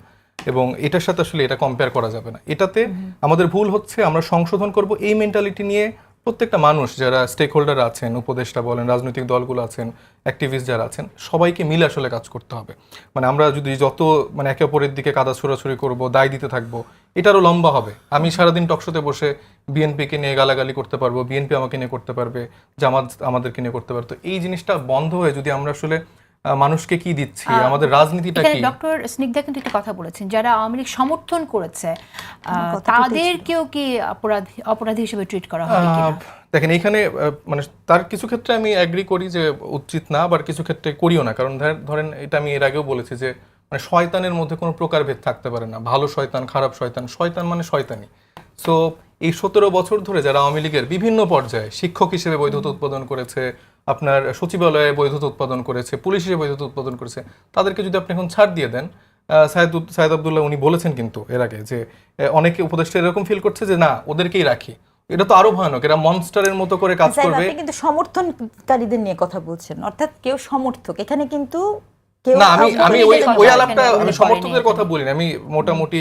এবং এটার সাথে আসলে এটা কম্পেয়ার করা যাবে না। এটাতে আমাদের ভুল হচ্ছে, আমরা সংশোধন করব এই মেন্টালিটি নিয়ে। প্রত্যেকটা মানুষ যারা স্টেক হোল্ডার আছেন, উপদেষ্টা বলেন, রাজনৈতিক দলগুলো আছেন, অ্যাক্টিভিস্ট যারা আছেন, সবাইকে মিলে আসলে কাজ করতে হবে। মানে আমরা যদি যত মানে একে অপরের দিকে কাদা ছোড়াছুড়ি করবো, দায় দিতে থাকবো, এটারও লম্বা হবে। আমি সারাদিন টকশোতে বসে বিএনপিকে নিয়ে গালাগালি করতে পারবো, বিএনপি আমাকে নিয়ে করতে পারবে, জামাত আমাদেরকে নিয়ে করতে পারবে। তো এই জিনিসটা বন্ধ হয়ে যদি আমরা আসলে মানুষকে কি দিচ্ছি, আমাদের রাজনীতিটা কি। ডক্টর স্নিগ্ধা কিন্তু একটা কথা বলেছেন, যারা আওয়ামী লীগ সমর্থন করেছে তাদেরকেও কি অপরাধী হিসেবে ট্রিট করা হবে কিনা? দেখেন, এখানে মানে তার কিছু ক্ষেত্রে আমি অ্যাগ্রি করি যে উচিত না, আবার কিছু ক্ষেত্রে করিও না। কারণ ধরেন এটা আমি এর আগেও বলেছি যে মানে শয়তানের মধ্যে কোনো প্রকারভেদ থাকতে পারে না। ভালো শয়তান, খারাপ শয়তান, শয়তান মানে শয়তানি। সো এই 17 বছর ধরে যারা আওয়ামী লীগের বিভিন্ন পর্যায়ে শিক্ষক হিসেবে বৈধতা উৎপাদন করেছে, আপনার সচিবালয়ে বৈধতা উৎপাদন করেছে, পুলিশ হিসেবে বৈধতা উৎপাদন করেছে, তাদেরকে যদি আপনি এখন ছাড় দিয়ে দেন, সাইদ আব্দুল্লাহ উনি বলেছেন কিন্তু এর আগে যে অনেকে উপদেষ্টা এরকম ফিল করছে যে না, ওদেরকেই রাখি। এটা তো আরো ভয়ানক, এরা মনস্টারের মতো করে কাজ করবে। আপনি কিন্তু সমর্থনকারীদের নিয়ে কথা বলছেন, অর্থাৎ কেউ সমর্থক, এখানে কিন্তু না, আমি ওই আলাপটা আমি সমর্থকদের কথা বলিনি। আমি মোটামুটি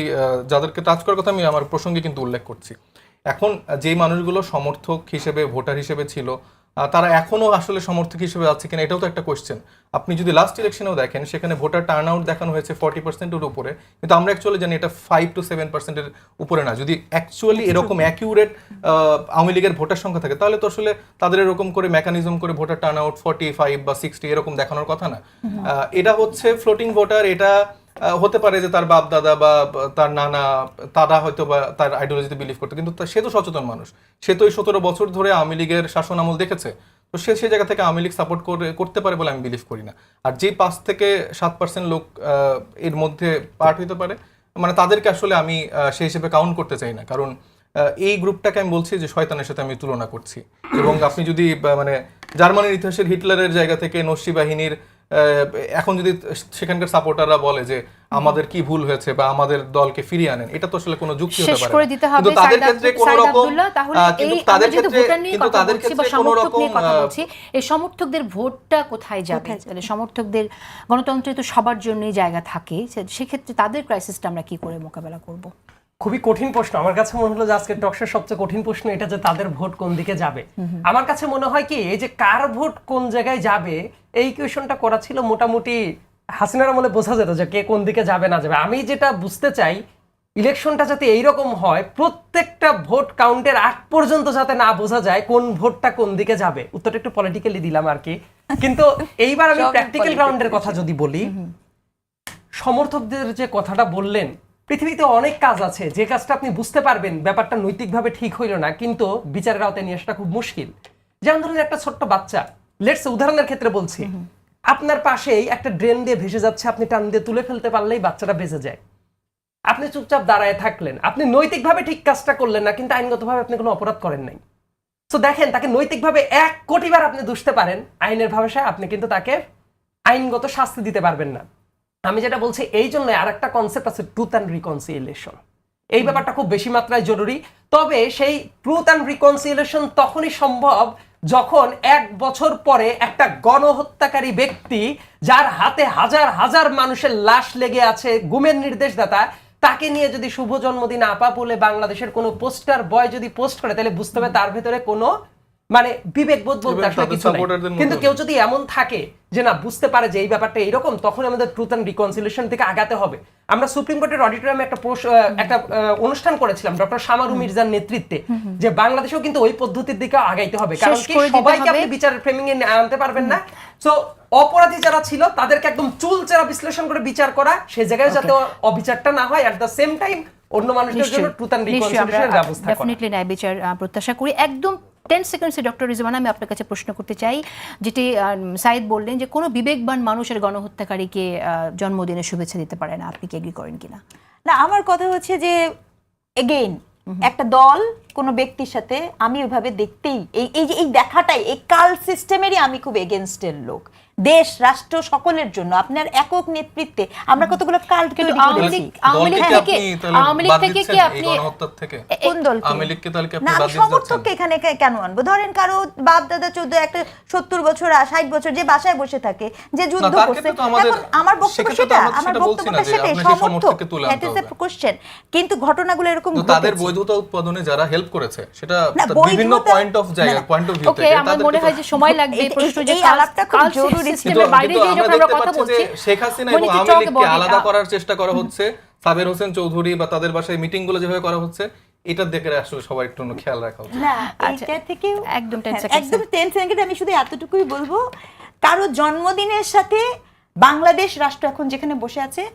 যাদেরকে টাচ করার কথা আমি আমার প্রসঙ্গে কিন্তু উল্লেখ করছি। এখন যেই মানুষগুলো সমর্থক হিসেবে, ভোটার হিসেবে ছিল, তারা এখনো আসলে সমর্থক হিসেবে আছে কিনা এটাও তো একটা কোশ্চেন। আপনি যদি লাস্ট ইলেকশনেও দেখেন সেখানে ভোটার টার্ন আউট দেখানো হয়েছে 40%-এর উপরে, কিন্তু আমরা অ্যাকচুয়ালি জানি এটা 5 to 7%-এর উপরে না। যদি অ্যাকচুয়ালি এরকম অ্যাকিউরেট আওয়ামী লীগের ভোটার সংখ্যা থাকে তাহলে তো আসলে তাদের এরকম করে মেকানিজম করে ভোটার টার্ন আউট 45 বা 60 এরকম দেখানোর কথা না। এটা হচ্ছে ফ্লোটিং ভোটার, এটা হতে পারে যে তার বাপ দাদা বা তার নানা তারা হয়তো বা তার আইডিওলজিতে বিলিভ করতো, কিন্তু সে তো সচেতন মানুষ, সে তো এই 17 বছর ধরে আওয়ামী লীগের শাসন আমল দেখেছে, তো সে সেই জায়গা থেকে আওয়ামী লীগ সাপোর্ট করতে পারে বলে আমি বিলিভ করি না। আর যে 5 থেকে 7% লোক এর মধ্যে পার্ট হতে পারে, মানে তাদেরকে আসলে আমি সেই হিসেবে কাউন্ট করতে চাই না, কারণ এই গ্রুপটাকে আমি বলছি যে শয়তানের সাথে আমি তুলনা করছি। এবং আপনি যদি মানে জার্মানির ইতিহাসের হিটলারের জায়গা থেকে নস্যি বাহিনীর এখন যদি সেখানকার সাপোর্টাররা বলে যে আমাদের কি ভুল হয়েছে বা আমাদের দলকে ফিরিয়ে আনেন, এটা তো আসলে কোনো যুক্তি হতে পারে না। কিন্তু তাদের ক্ষেত্রে কোনো রকম এই সমর্থকদের ভোটটা কোথায় যাবে, তাহলে সমর্থকদের গণতন্ত্রে তো সবার জন্যই জায়গা থাকে, সেক্ষেত্রে তাদের ক্রাইসিসটা আমরা কি করে মোকাবেলা করব? খুবই কঠিন প্রশ্ন। আমার কাছে মনে হলো যে আজকের টকশোর সবচেয়ে কঠিন প্রশ্ন এটা, যে তাদের ভোট কোন দিকে যাবে। আমার কাছে মনে হয় কি, এই যে কার ভোট কোন জায়গায় যাবে এই কোয়েশনটা করা ছিল মোটামুটি হাসিনার আমলে বোঝা যেত যে কে কোন দিকে যাবে না যাবে। আমি যেটা বুঝতে চাই, ইলেকশনটা যাতে এইরকম হয় প্রত্যেকটা ভোট কাউন্টের আগ পর্যন্ত যাতে না বোঝা যায় কোন ভোটটা কোন দিকে যাবে। উত্তরটা একটু পলিটিক্যালি দিলাম আর কি, কিন্তু এইবার আমি প্র্যাকটিক্যাল গ্রাউন্ডের কথা যদি বলি, সমর্থকদের যে কথাটা বললেন, পৃথিবীতে অনেক কাজ আছে যে কাজটা আপনি বুঝতে পারবেন ব্যাপারটা নৈতিকভাবে ঠিক হইল না, কিন্তু বিচারের আওতায় নিয়ে আসাটা খুব মুশকিল। যেমন ধরুন একটা ছোট্ট বাচ্চা, লেটস উদাহরণের ক্ষেত্রে বলছি, আপনার পাশেই একটা ড্রেন দিয়ে ভেসে যাচ্ছে, আপনি টান দিয়ে তুলে ফেলতে পারলেই বাচ্চাটা বেঁচে যায়। আপনি চুপচাপ দাঁড়ায় থাকলেন, আপনি নৈতিকভাবে ঠিক কাজটা করলেন না, কিন্তু আইনগতভাবে আপনি কোনো অপরাধ করেন নাই। তো দেখেন, তাকে নৈতিকভাবে 1 কোটি বার আপনি দুষতে পারেন, আইনের ভাষায় আপনি কিন্তু তাকে আইনগত শাস্তি দিতে পারবেন না। আমি যেটা বলছি এই জন্য আরেকটা কনসেপ্ট আছে, ট্রুথ অ্যান্ড রিকনসিলিয়েশন। এই ব্যাপারটা খুব বেশি মাত্রায় জরুরি। তবে সেই ট্রুথ অ্যান্ড রিকনসিলিয়েশন তখনই সম্ভব যখন 1 বছর পরে একটা গণহত্যাকারী ব্যক্তি, যার হাতে হাজার হাজার মানুষের লাশ লেগে আছে, গুমের নির্দেশদাতা, তাকে নিয়ে যদি শুভ জন্মদিন আপা বলে বাংলাদেশের কোনো পোস্টার বয় যদি পোস্ট করে, তাহলে বুঝতে হবে তার ভেতরে কোনো মানে বিবেকবোধ বলতে আসলে কিছু নাই। কিন্তু কেউ যদি এমন থাকে যে না বুঝতে পারে যে এই ব্যাপারটা এইরকম, তখন আমাদের ট্রুথ অ্যান্ড রিকনসিলিয়েশন থেকে আগাতে হবে। আমরা সুপ্রিম কোর্টের অডিটোরিয়ামে একটা অনুষ্ঠান করেছিলাম ডক্টর শামারু মির্জার নেতৃত্বে, যে বাংলাদেশেও কিন্তু ওই পদ্ধতির দিকে আগাইতে হবে, কারণ কি সবাইকে আপনি বিচারের ফ্রেমিং এ আনতে পারবেন না। সো অপরাধী যারা ছিল তাদেরকে একদম চুলচেরা বিশ্লেষণ করে বিচার করা, সেই জায়গায় যাতে অবিচারটা না হয়, এট দ্য সেম টাইম অন্য মানুষদের জন্য ট্রুথ অ্যান্ড রিকনসিলিয়েশনের ব্যবস্থা করা। ডেফিনেটলি ন্যায় বিচার প্রত্যাশা করি। একদম 10 সেকেন্ডসে ডক্টর রিজওয়ানা, আমি আপনার কাছে প্রশ্ন করতে চাই, যেটি সাইদ বললেন যে কোনো বিবেকবান মানুষের গণহত্যাকারীকে জন্মদিনের শুভেচ্ছা দিতে পারে না, আপনি কি এগ্রি করেন কিনা? না, আমার কথা হচ্ছে যে এগেইন একটা দল কোনো ব্যক্তির সাথে আমি ওইভাবে দেখতেই এই দেখাটাই এই কাল সিস্টেমেরই আমি খুব এগেনস্টের লোক। দেশ রাষ্ট্র সকলের জন্য আপনার একক নেতৃত্বে আমরা কতগুলো কাল তৈরি করেছি। আওয়ামী লীগ থেকে কি আপনি কোন দলকে? আওয়ামী লীগকে তাহলে কি আপনি না, বাদ আমি দিতে সমর্থককে এখানে কেন আনবো? ধরেন কারো বাপ দাদা 14 একটা 70 বছর 60 বছর যে বাসায় বসে থাকে, যে যুদ্ধ করছে, এখন আমার বক্তব্য সেটা, আমার বক্তব্যটা সেটাই, সমর্থক, দ্যাট ইজ দ্য কোশ্চেন। কিন্তু ঘটনাগুলো এরকম ঘটেছে, তাদের বৈধতা উৎপাদনে যারা হেল্প করেছে সেটা বিভিন্ন পয়েন্ট অফ ভিউ থেকে আমার মনে হয় যে সময় লাগবে এই প্রশ্ন যে আলাপটা খুব জরুরি। সিস্টেমের বাইরে যে যখন আমরা কথা বলছি, শেখ হাসিনা এবং আওয়ামী লীগকে আলাদা করার চেষ্টা করা হচ্ছে, সাবের হোসেন চৌধুরী বা তাদের বাসায় মিটিং গুলো যেভাবে করা হচ্ছে, এটার দিকে আসলে সবাই একটু খেয়াল রাখা উচিত। না, এইটা থেকে একদম 10 সেকেন্ড আমি শুধু এতটুকুই বলবো, কারো জন্মদিনের সাথে বাংলাদেশ রাষ্ট্র এখন যেখানে বসে আছে,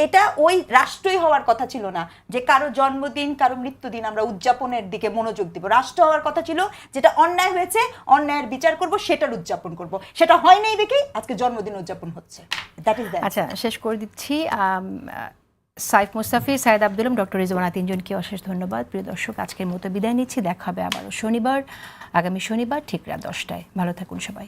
এটা ওই রাষ্ট্রই হওয়ার কথা ছিল না যে কারো জন্মদিন কারো মৃত্যুদিন আমরা উদযাপনের দিকে মনোযোগ দিব। রাষ্ট্র হওয়ার কথা ছিল যেটা অন্যায় হয়েছে অন্যায়ের বিচার করব, সেটার উদযাপন করব। সেটা হয় নাই দেখেই আজকে জন্মদিন উদযাপন হচ্ছে। That is that. আচ্ছা, শেষ করে দিচ্ছি। সাইফ মুস্তাফি, সাইদ আব্দুল, ডক্টর রিজওয়ানা, তিনজনকে অশেষ ধন্যবাদ। প্রিয় দর্শক, আজকের মতো বিদায় নিচ্ছি। দেখা হবে আবারও আগামী শনিবার ঠিক রাত 10টায়। ভালো থাকুন সবাই।